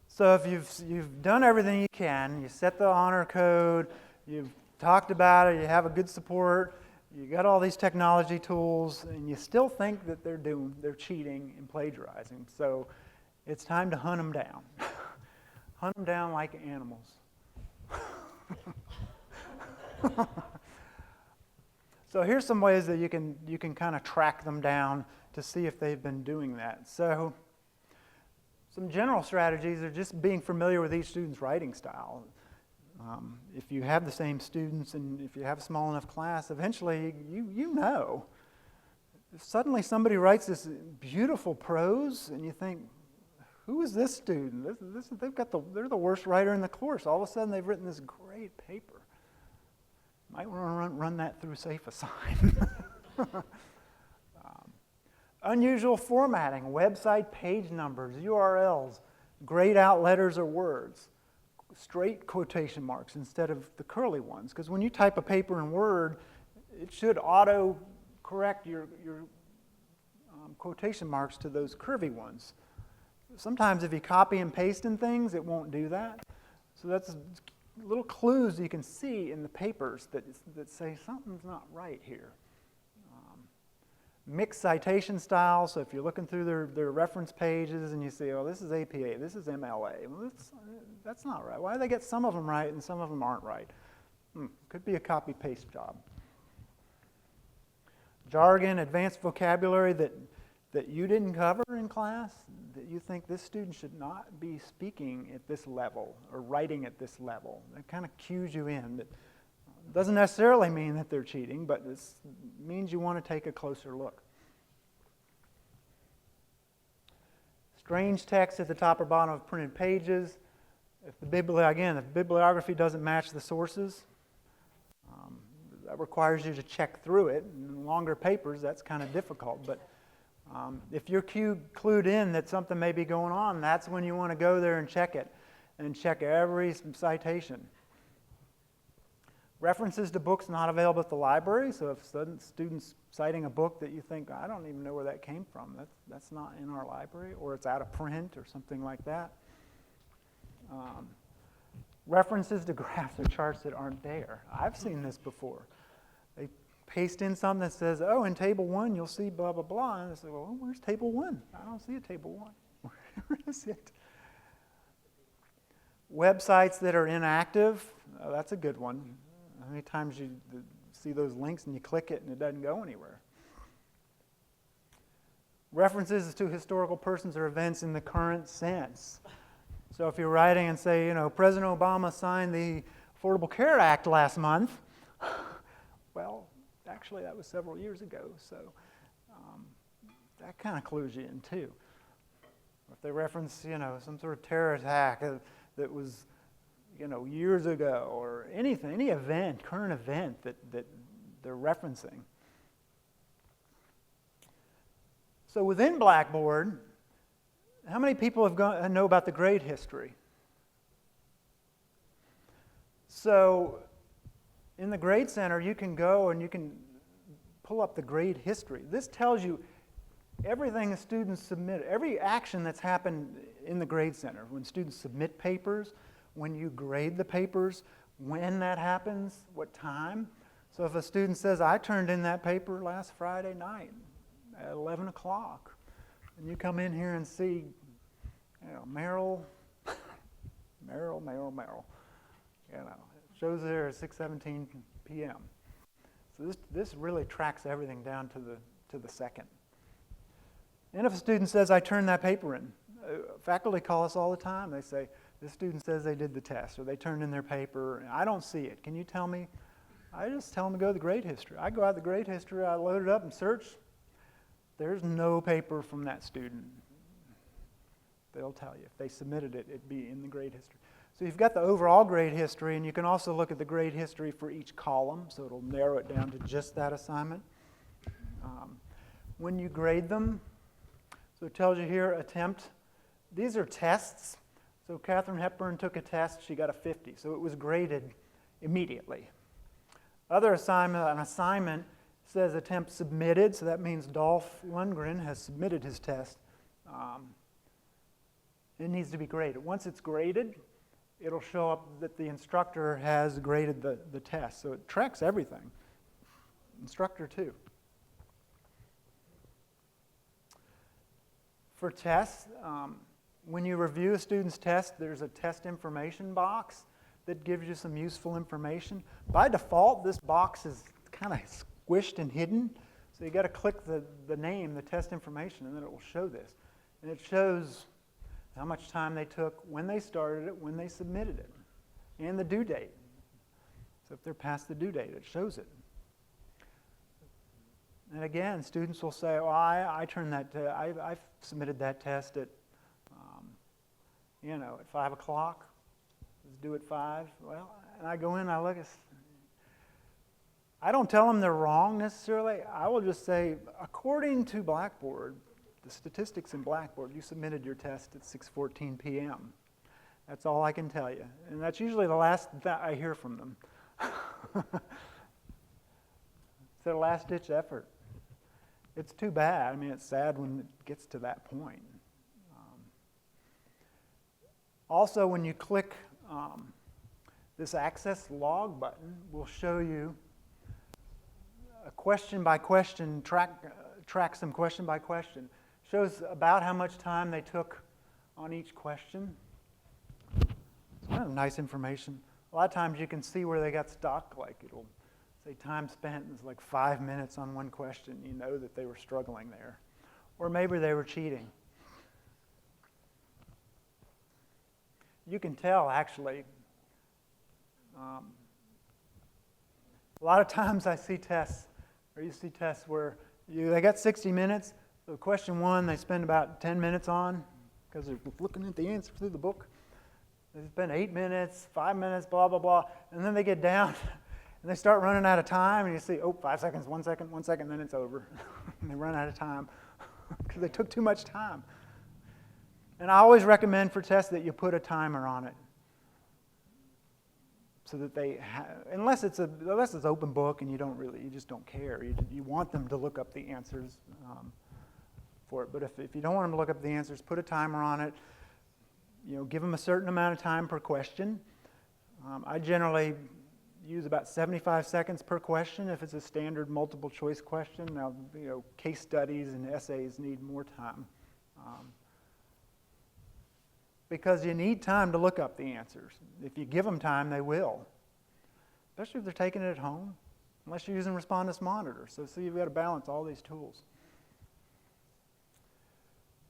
So if you've done everything you can, you set the honor code, you've talked about it, you have a good support, you got all these technology tools, and you still think that they're cheating and plagiarizing. So it's time to hunt them down. Hunt them down like animals. So here's some ways that you can kind of track them down to see if they've been doing that. So some general strategies are just being familiar with each student's writing style. If you have the same students and if you have a small enough class, eventually you know. If suddenly somebody writes this beautiful prose and you think, who is this student? They're the worst writer in the course. All of a sudden they've written this great paper. Might want to run that through Safeassign. Unusual formatting, website page numbers, URLs, grayed out letters or words, straight quotation marks instead of the curly ones. Because when you type a paper in Word, it should auto-correct your quotation marks to those curvy ones. Sometimes if you copy and paste in things, it won't do that. So that's little clues you can see in the papers that say something's not right here. Mixed citation styles, so if you're looking through their reference pages and you see, oh, this is APA, this is MLA, well, that's not right. Why do they get some of them right and some of them aren't right? Could be a copy-paste job. Jargon, advanced vocabulary that you didn't cover in class, that you think this student should not be speaking at this level or writing at this level. That kind of cues you in. That doesn't necessarily mean that they're cheating, but it means you want to take a closer look. Strange text at the top or bottom of printed pages. If the bibliography doesn't match the sources, that requires you to check through it. In longer papers, that's kind of difficult, but if you're clued in that something may be going on, that's when you want to go there and check it, and check every citation. References to books not available at the library, so if students citing a book that you think, I don't even know where that came from, that's not in our library, or it's out of print or something like that. References to graphs or charts that aren't there. I've seen this before. They paste in something that says, oh, in table 1 you'll see blah, blah, blah. And I say, well, where's table 1? I don't see a table 1. Where is it? Websites that are inactive, that's a good one. How many times you see those links and you click it and it doesn't go anywhere? References to historical persons or events in the current sense. So if you're writing and say, President Obama signed the Affordable Care Act last month, well, actually, that was several years ago, so that kind of clues you in, too. If they reference, some sort of terror attack that was, years ago, or anything, any event, current event that they're referencing. So within Blackboard, how many people know about the grade history? So in the Grade Center, you can go and you can pull up the grade history. This tells you everything the students submit, every action that's happened in the Grade Center. When students submit papers, when you grade the papers, when that happens, what time. So if a student says, I turned in that paper last Friday night at 11 o'clock, and you come in here and see, Merrill, it shows there at 6:17 p.m. So this really tracks everything down to to the second. And if a student says, I turned that paper in, faculty call us all the time. They say, this student says they did the test, or they turned in their paper, and I don't see it. Can you tell me? I just tell them to go to the grade history. I go out to the grade history, I load it up and search. There's no paper from that student. They'll tell you. If they submitted it, it'd be in the grade history. So you've got the overall grade history, and you can also look at the grade history for each column, so it'll narrow it down to just that assignment. When you grade them, so it tells you here, attempt. These are tests. So Katharine Hepburn took a test, she got a 50, so it was graded immediately. Other assignment, an assignment says attempt submitted, so that means Dolph Lundgren has submitted his test. It needs to be graded. Once it's graded, it'll show up that the instructor has graded the test, so it tracks everything. Instructor too. For tests, when you review a student's test, there's a test information box that gives you some useful information. By default, this box is kind of squished and hidden, so you got to click the name, the test information, and then it will show this. And it shows how much time they took, when they started it, when they submitted it, and the due date. So if they're past the due date, it shows it. And again, students will say, "Oh, I turned that. I submitted that test at, at 5 o'clock. It's due at 5." Well, and I go in, I look at. I don't tell them they're wrong necessarily. I will just say, according to Blackboard, the statistics in Blackboard, you submitted your test at 6:14 p.m. That's all I can tell you, and that's usually the last that I hear from them. It's their last-ditch effort. It's too bad. I mean, it's sad when it gets to that point. Also, when you click this Access Log button, will show you a question by question, tracks them question by question. Shows about how much time they took on each question. It's kind of nice information. A lot of times you can see where they got stuck, like it'll say time spent is like 5 minutes on one question. You know that they were struggling there. Or maybe they were cheating. You can tell, actually. A lot of times I see tests, or you see tests where they got 60 minutes. So question 1 they spend about 10 minutes on because they're looking at the answer through the book. They spend 8 minutes, 5 minutes, blah, blah, blah. And then they get down and they start running out of time, and you see, 5 seconds, 1 second, 1 second, then it's over. And they run out of time because they took too much time. And I always recommend for tests that you put a timer on it, so that they, unless it's open book and you just don't care. You want them to look up the answers for it. But if you don't want them to look up the answers, put a timer on it. Give them a certain amount of time per question. I generally use about 75 seconds per question if it's a standard multiple choice question. Now, case studies and essays need more time. Because you need time to look up the answers. If you give them time, they will. Especially if they're taking it at home, unless you're using Respondus Monitor. So you've got to balance all these tools.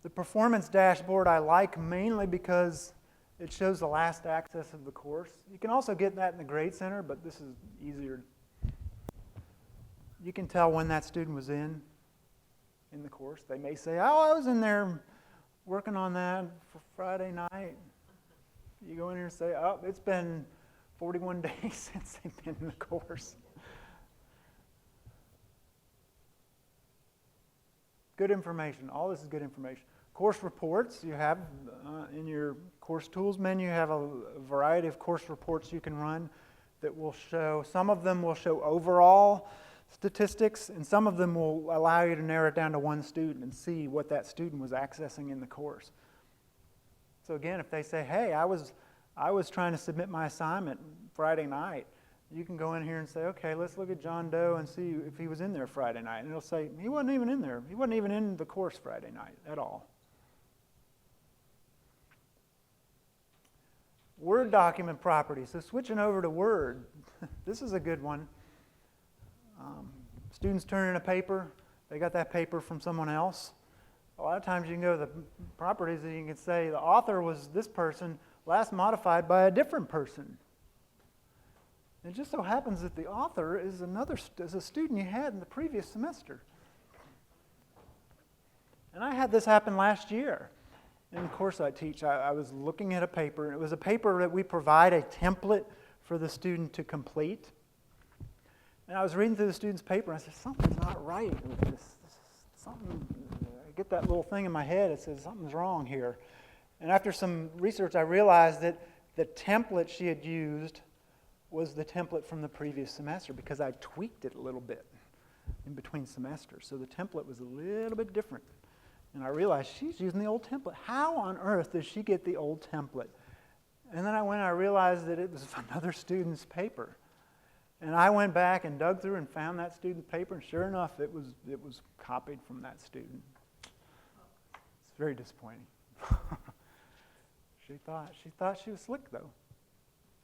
The performance dashboard I like mainly because it shows the last access of the course. You can also get that in the Grade Center, but this is easier. You can tell when that student was in the course. They may say, I was in there working on that for Friday night. You go in here and say, it's been 41 days since they've been in the course. Good information. All this is good information. Course reports, you have in your course tools menu, you have a variety of course reports you can run that will show, some of them will show overall statistics, and some of them will allow you to narrow it down to one student and see what that student was accessing in the course. So again, if they say, hey, I was trying to submit my assignment Friday night, you can go in here and say, okay, let's look at John Doe and see if he was in there Friday night. And it'll say, he wasn't even in there. He wasn't even in the course Friday night at all. Word document properties. So switching over to Word, this is a good one. Students turn in a paper. They got that paper from someone else. A lot of times you can go to the properties and you can say the author was this person, last modified by a different person. It just so happens that the author is a student you had in the previous semester. And I had this happen last year. In the course I teach, I was looking at a paper, and it was a paper that we provide a template for the student to complete. And I was reading through the student's paper, and I said, something's not right with this. I get that little thing in my head that says something's wrong here. And after some research, I realized that the template she had used was the template from the previous semester because I tweaked it a little bit in between semesters. So the template was a little bit different. And I realized she's using the old template. How on earth does she get the old template? And then I realized that it was another student's paper. And I went back and dug through and found that student's paper, and sure enough, it was copied from that student. It's very disappointing. She thought she was slick, though.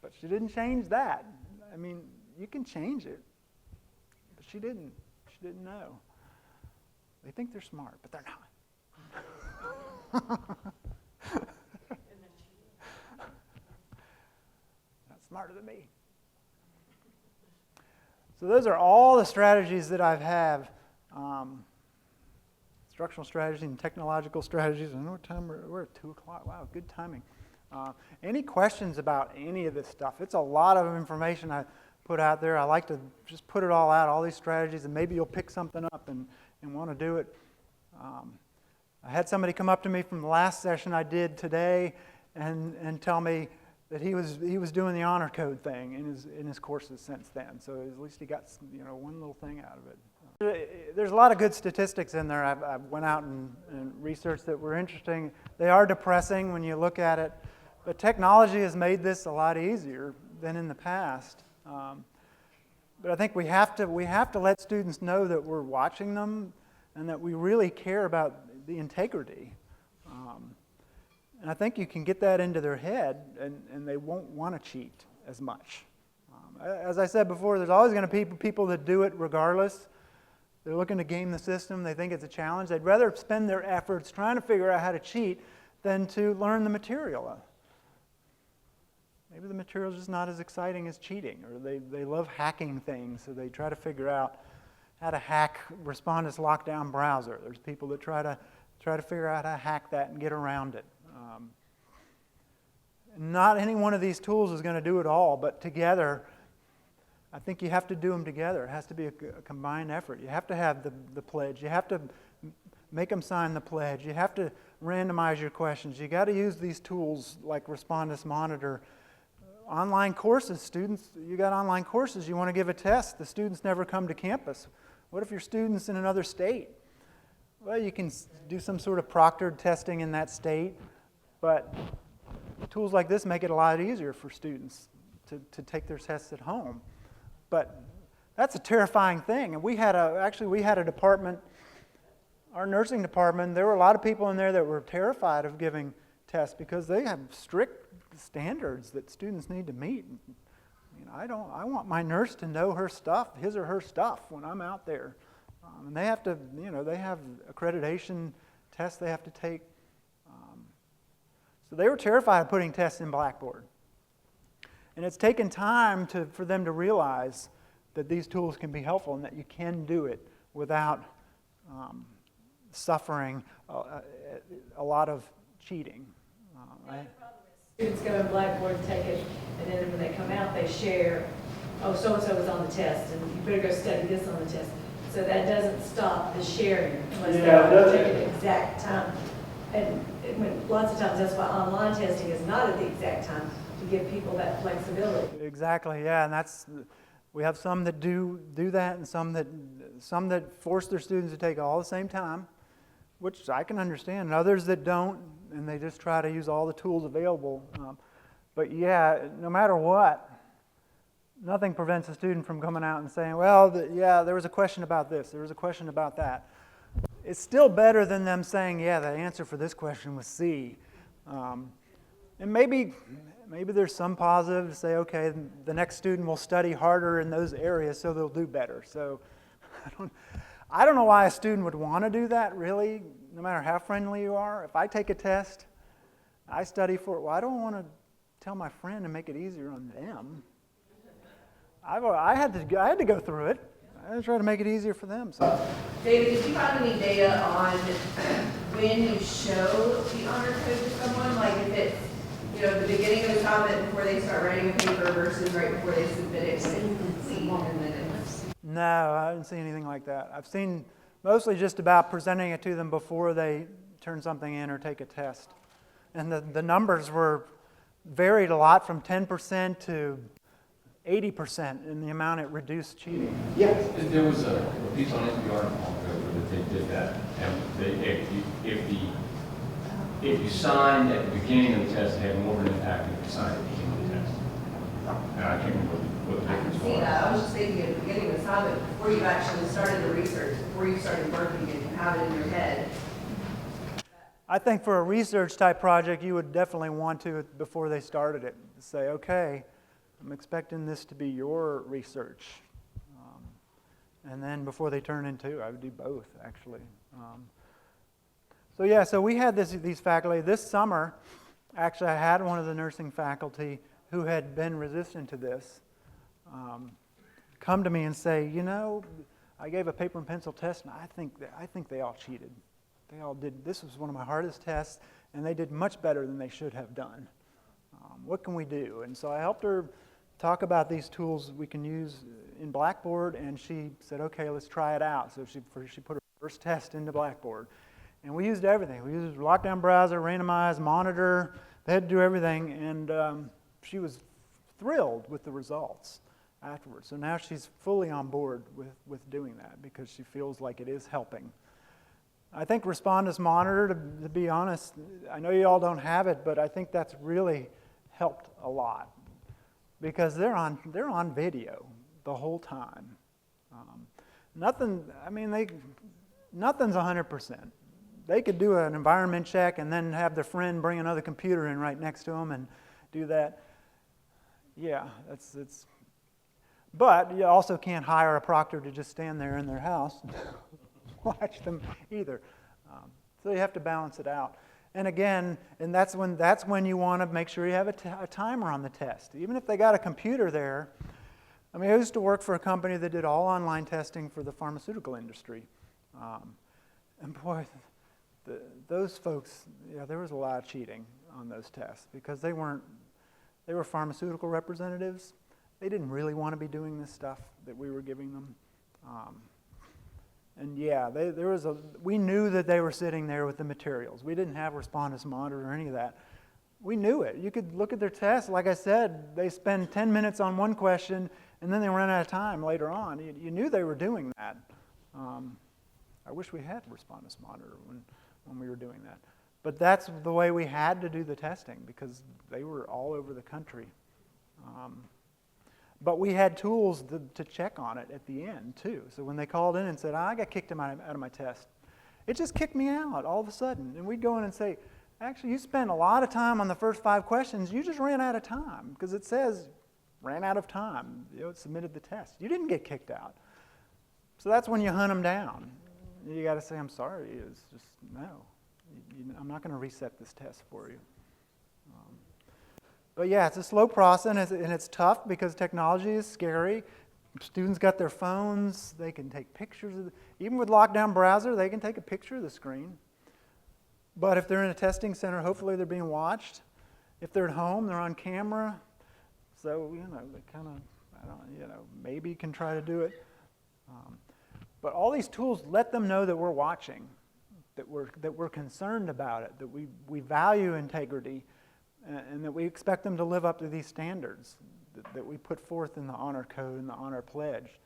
But she didn't change that. I mean, you can change it. But she didn't. She didn't know. They think they're smart, but they're not. Not smarter than me. So those are all the strategies that I have. Instructional strategies and technological strategies. I know what time we're at 2 o'clock. Wow, good timing. Any questions about any of this stuff? It's a lot of information I put out there. I like to just put it all out, all these strategies, and maybe you'll pick something up and want to do it. I had somebody come up to me from the last session I did today and tell me that he was doing the honor code thing in his courses since then. So at least he got one little thing out of it. There's a lot of good statistics in there. I went out and researched that were interesting. They are depressing when you look at it, but technology has made this a lot easier than in the past. But I think we have to let students know that we're watching them and that we really care about the integrity. And I think you can get that into their head and they won't want to cheat as much. As I said before, there's always going to be people that do it regardless. They're looking to game the system. They think it's a challenge. They'd rather spend their efforts trying to figure out how to cheat than to learn the material. Maybe the material is just not as exciting as cheating, or they love hacking things, so they try to figure out how to hack Respondus lockdown browser. There's people that try to figure out how to hack that and get around it. Not any one of these tools is going to do it all, but together, I think you have to do them together. It has to be a combined effort. You have to have the pledge. You have to make them sign the pledge. You have to randomize your questions. You got to use these tools like Respondus Monitor. Online courses, students, you got online courses, you want to give a test. The students never come to campus. What if your student's in another state? Well, you can do some sort of proctored testing in that state, but tools like this make it a lot easier for students to take their tests at home. But that's a terrifying thing. And we had a department, our nursing department, there were a lot of people in there that were terrified of giving tests because they have strict standards that students need to meet. I want my nurse to know her stuff, his or her stuff, when I'm out there. And they have to, they have accreditation tests they have to take. So they were terrified of putting tests in Blackboard. And it's taken time for them to realize that these tools can be helpful and that you can do it without suffering a lot of cheating. Students go in Blackboard and take it, and then when they come out, they share, oh, so-and-so was on the test, and you better go study this on the test. So that doesn't stop the sharing unless they take it at the exact time. And lots of times that's why online testing is not at the exact time, to give people that flexibility. Exactly, yeah, and we have some that do that, and some that force their students to take it all at the same time, which I can understand, and others that don't, and they just try to use all the tools available. But yeah, no matter what, nothing prevents a student from coming out and saying, well, there was a question about this, there was a question about that. It's still better than them saying, yeah, the answer for this question was C. And maybe there's some positive to say, okay, the next student will study harder in those areas so they'll do better. So I don't know why a student would want to do that, really, no matter how friendly you are. If I take a test, I study for it. Well, I don't want to tell my friend to make it easier on them. I had to go through it. I try to make it easier for them. So. David, did you find any data on when you show the honor code to someone? Like if it's, the beginning of the assignment before they start writing a paper versus right before they submit it when it's complete and then it's... No, I haven't seen anything like that. I've seen mostly just about presenting it to them before they turn something in or take a test. And the numbers varied a lot from 10% to 80% in the amount it reduced cheating. Yeah, there was a piece on NPR that they did that. And if you signed at the beginning of the test, it had more of an impact than if you signed at the end of the test. And I can't remember what the I can difference see was. that. I was just thinking at the beginning of the assignment, before you actually started the research, before you started working and you have it in your head. I think for a research type project, you would definitely want to, before they started it, say, okay, I'm expecting this to be your research. And then before they turn into, I would do both, actually. So we had these faculty. This summer, actually, I had one of the nursing faculty who had been resistant to this come to me and say, I gave a paper and pencil test, and I think they all cheated. They all did. This was one of my hardest tests, and they did much better than they should have done. What can we do? And so I helped her talk about these tools we can use in Blackboard, and she said, okay, let's try it out. So she put her first test into Blackboard. And we used everything. We used lockdown browser, randomized, monitor. They had to do everything, and she was thrilled with the results afterwards. So now she's fully on board with doing that because she feels like it is helping. I think Respondus Monitor, to be honest, I know you all don't have it, but I think that's really helped a lot because they're on video the whole time. Nothing's 100%. They could do an environment check and then have their friend bring another computer in right next to them and do that. Yeah, it's. But you also can't hire a proctor to just stand there in their house and watch them either. So you have to balance it out. And again, that's when you want to make sure you have a timer on the test. Even if they got a computer there. I used to work for a company that did all online testing for the pharmaceutical industry. And boy, those folks, there was a lot of cheating on those tests because they were pharmaceutical representatives. They didn't really want to be doing this stuff that we were giving them. And yeah, we knew that they were sitting there with the materials. We didn't have Respondus Monitor or any of that. We knew it. You could look at their tests. Like I said, they spend 10 minutes on one question, and then they run out of time later on. You knew they were doing that. I wish we had Respondus Monitor when we were doing that. But that's the way we had to do the testing because they were all over the country. But we had tools to check on it at the end, too. So when they called in and said, I got kicked out of my test, it just kicked me out all of a sudden. And we'd go in and say, actually, you spent a lot of time on the first 5 questions. You just ran out of time because it says, ran out of time. It submitted the test. You didn't get kicked out. So that's when you hunt them down. You got to say, I'm sorry. It's just, no. I'm not going to reset this test for you. But yeah, it's a slow process, and it's tough because technology is scary. Students got their phones. They can take pictures. Even with lockdown browser, they can take a picture of the screen. But if they're in a testing center, hopefully they're being watched. If they're at home, they're on camera. So, they kind of, maybe can try to do it. But all these tools let them know that we're watching, that we're concerned about it, that we value integrity, and that we expect them to live up to these standards that we put forth in the honor code and the honor pledge.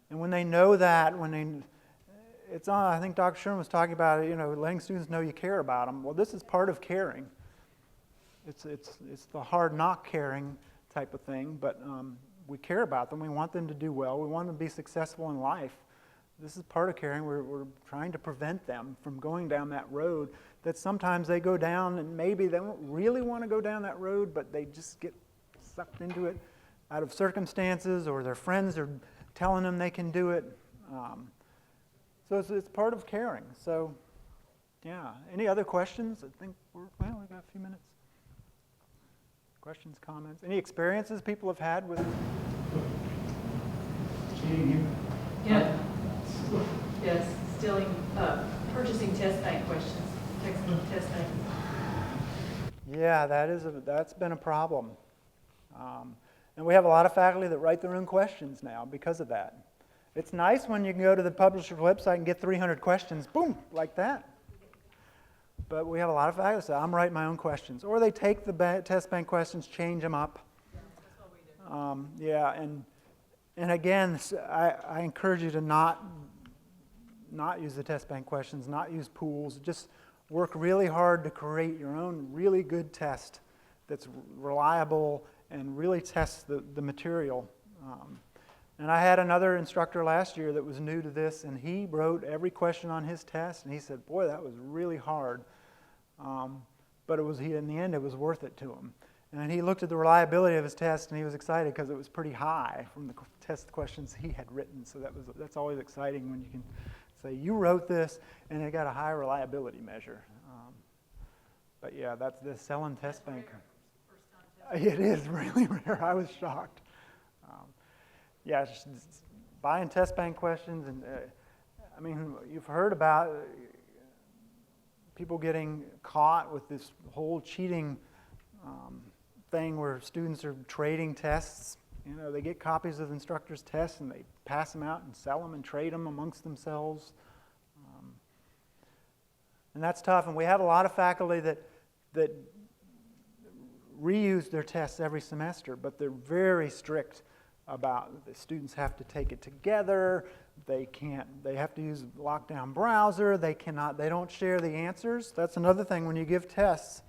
And when they know that, it's on, I think Dr. Sherman was talking about it, letting students know you care about them. Well, this is part of caring. It's the hard not caring type of thing, but we care about them. We want them to do well. We want them to be successful in life. This is part of caring. We're trying to prevent them from going down that road that sometimes they go down and maybe they don't really want to go down that road, but they just get sucked into it out of circumstances or their friends are telling them they can do it. So it's part of caring. So, yeah. Any other questions? I think we've got a few minutes. Questions, comments? Any experiences people have had with cheating here? Yeah. Yes, stealing, purchasing test bank questions, texting test bank. Yeah, that's been a problem. And we have a lot of faculty that write their own questions now because of that. It's nice when you can go to the publisher's website and get 300 questions, boom, like that. But we have a lot of faculty that say, I'm writing my own questions. Or they take the test bank questions, change them up. That's what we do. Yeah, and again, I encourage you to not use the test bank questions, not use pools. Just work really hard to create your own really good test that's reliable and really tests the material. And I had another instructor last year that was new to this, and he wrote every question on his test, and he said, boy, that was really hard. But in the end, it was worth it to him. And he looked at the reliability of his test, and he was excited because it was pretty high from the test questions he had written. So that's always exciting when you can say, you wrote this, and it got a high reliability measure. But yeah, that's the selling test bank. It is really rare. I was shocked. Yeah, just buying test bank questions, and I mean, you've heard about people getting caught with this whole cheating thing where students are trading tests. You know, they get copies of instructors' tests and they pass them out and sell them and trade them amongst themselves. And that's tough. And we have a lot of faculty that reuse their tests every semester, but they're very strict about the students have to take it together. They have to use a lockdown browser. They don't share the answers. That's another thing when you give tests.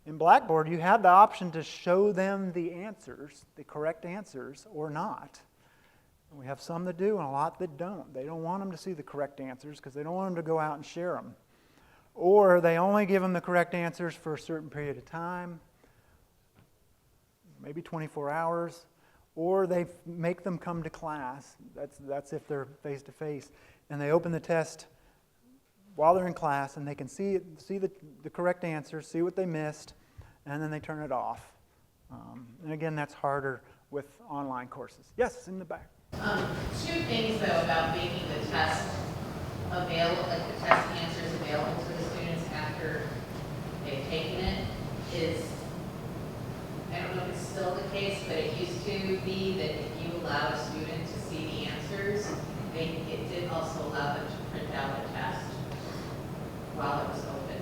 In Blackboard, you have the option to show them the answers, the correct answers, or not. And we have some that do and a lot that don't. They don't want them to see the correct answers because they don't want them to go out and share them. Or they only give them the correct answers for a certain period of time, maybe 24 hours. Or they make them come to class. That's if they're face-to-face. And they open the test while they're in class, and they can see the correct answers, see what they missed, and then they turn it off. And again, that's harder with online courses. Yes, in the back. Two things, though, about making the test available, like the test answers available to the students after they've taken it, is, I don't know if it's still the case, but it used to be that if you allow a student to see the answers, it did also allow them to print out the test while it was open.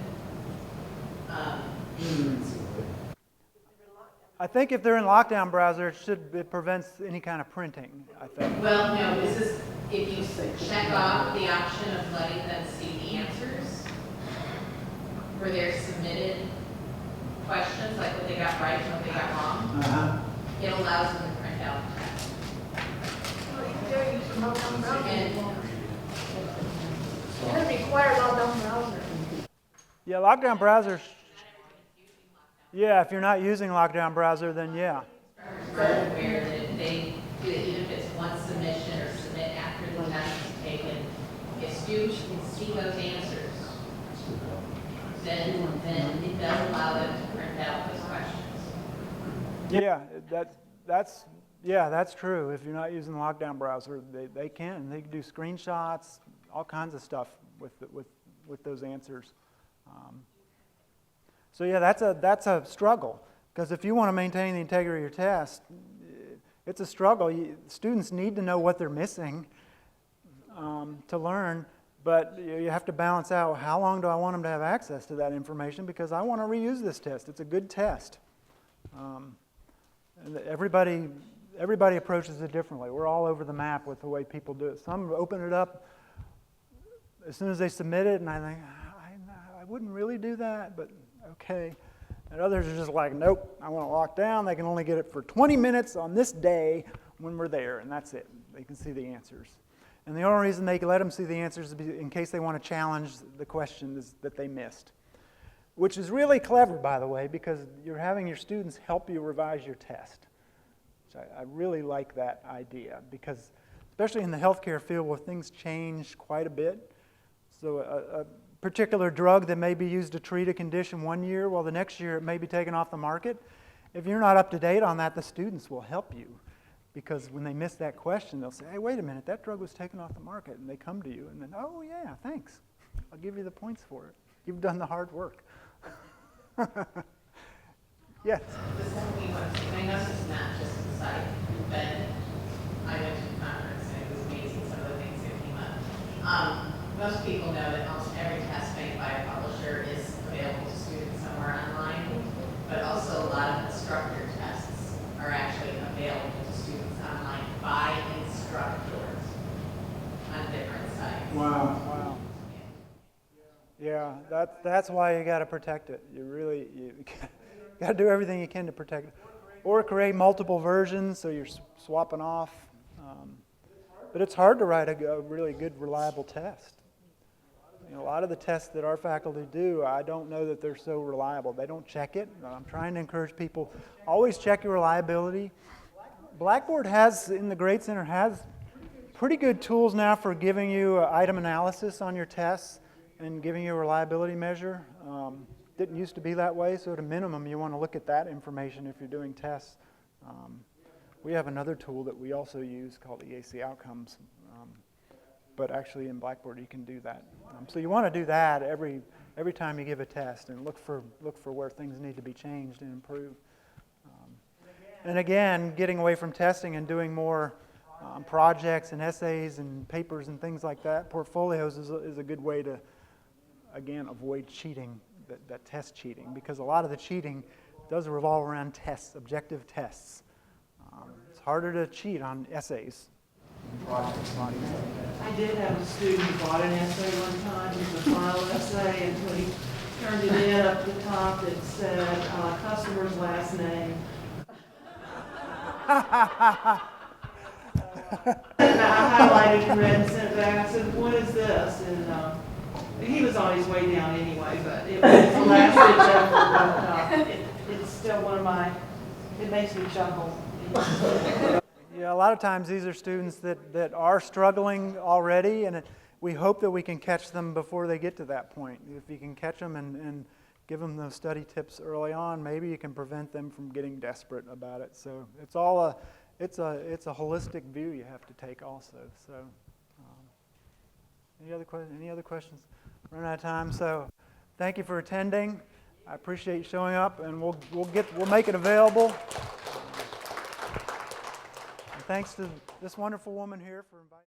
I think if they're in lockdown browser, it prevents any kind of printing, I think. Well, no, this is, if you check off the option of letting them see the answers for their submitted questions, like what they got right and what they got wrong, it allows them to print out the test. And it requires lockdown browser. Yeah, lockdown browser. Yeah, if you're not using lockdown browser, then yeah. Aware that if they do it, even if it's one submission or submit after the test is taken, if students can see those answers, then it does allow them to print out those questions. Yeah, that's true. If you're not using the lockdown browser, they can. They can do screenshots, all kinds of stuff with those answers. So yeah, that's a struggle, because if you want to maintain the integrity of your test, it's a struggle. Students need to know what they're missing to learn, but you have to balance out how long do I want them to have access to that information, because I want to reuse this test. It's a good test. And everybody approaches it differently. We're all over the map with the way people do it. Some open it up as soon as they submit it, and I think, I wouldn't really do that, but okay. And others are just like, nope, I want to lock down. They can only get it for 20 minutes on this day when we're there, and that's it. They can see the answers. And the only reason they can let them see the answers is in case they want to challenge the questions that they missed, which is really clever, by the way, because you're having your students help you revise your test. I really like that idea, because especially in the healthcare field where things change quite a bit. So a particular drug that may be used to treat a condition one year, well, the next year it may be taken off the market. If you're not up to date on that, the students will help you. Because when they miss that question, they'll say, hey, wait a minute, that drug was taken off the market. And they come to you and then, oh, yeah, thanks. I'll give you the points for it. You've done the hard work. Yes? The second we went to, and I know this is not just the site, but I went to the conference and it was amazing some of the things that came up. Most people know that almost every test made by a publisher is available to students somewhere online, but also a lot of instructor tests are actually available to students online by instructors on different sites. Wow. Yeah, that's why you got to protect it. You got to do everything you can to protect it. Or create multiple versions so you're swapping off. But it's hard to write a really good, reliable test. You know, a lot of the tests that our faculty do, I don't know that they're so reliable. They don't check it. I'm trying to encourage people, always check your reliability. Blackboard has, in the Grade Center, has pretty good tools now for giving you item analysis on your tests and giving you a reliability measure. Didn't used to be that way, so at a minimum you want to look at that information if you're doing tests. We have another tool that we also use called EAC Outcomes, but actually in Blackboard you can do that. So you want to do that every time you give a test and look for where things need to be changed and improved. And again, getting away from testing and doing more projects and essays and papers and things like that, portfolios is a good way to, again, avoid cheating, that test cheating, because a lot of the cheating does revolve around tests, objective tests. It's harder to cheat on essays. Projects, not easy. I did have a student who bought an essay one time, it was a final essay, and when he turned it in, up the top it said, customer's last name. And I highlighted and read and sent it back. I said, what is this? And he was on his way down anyway, but it was the last ditch effort. But it's still one of my, it makes me chuckle. Yeah, a lot of times these are students that are struggling already, and we hope that we can catch them before they get to that point. If you can catch them and give them those study tips early on, maybe you can prevent them from getting desperate about it. So it's all it's a holistic view you have to take also. So any other questions? Running out of time. So thank you for attending. I appreciate you showing up, and we'll make it available. And thanks to this wonderful woman here for inviting.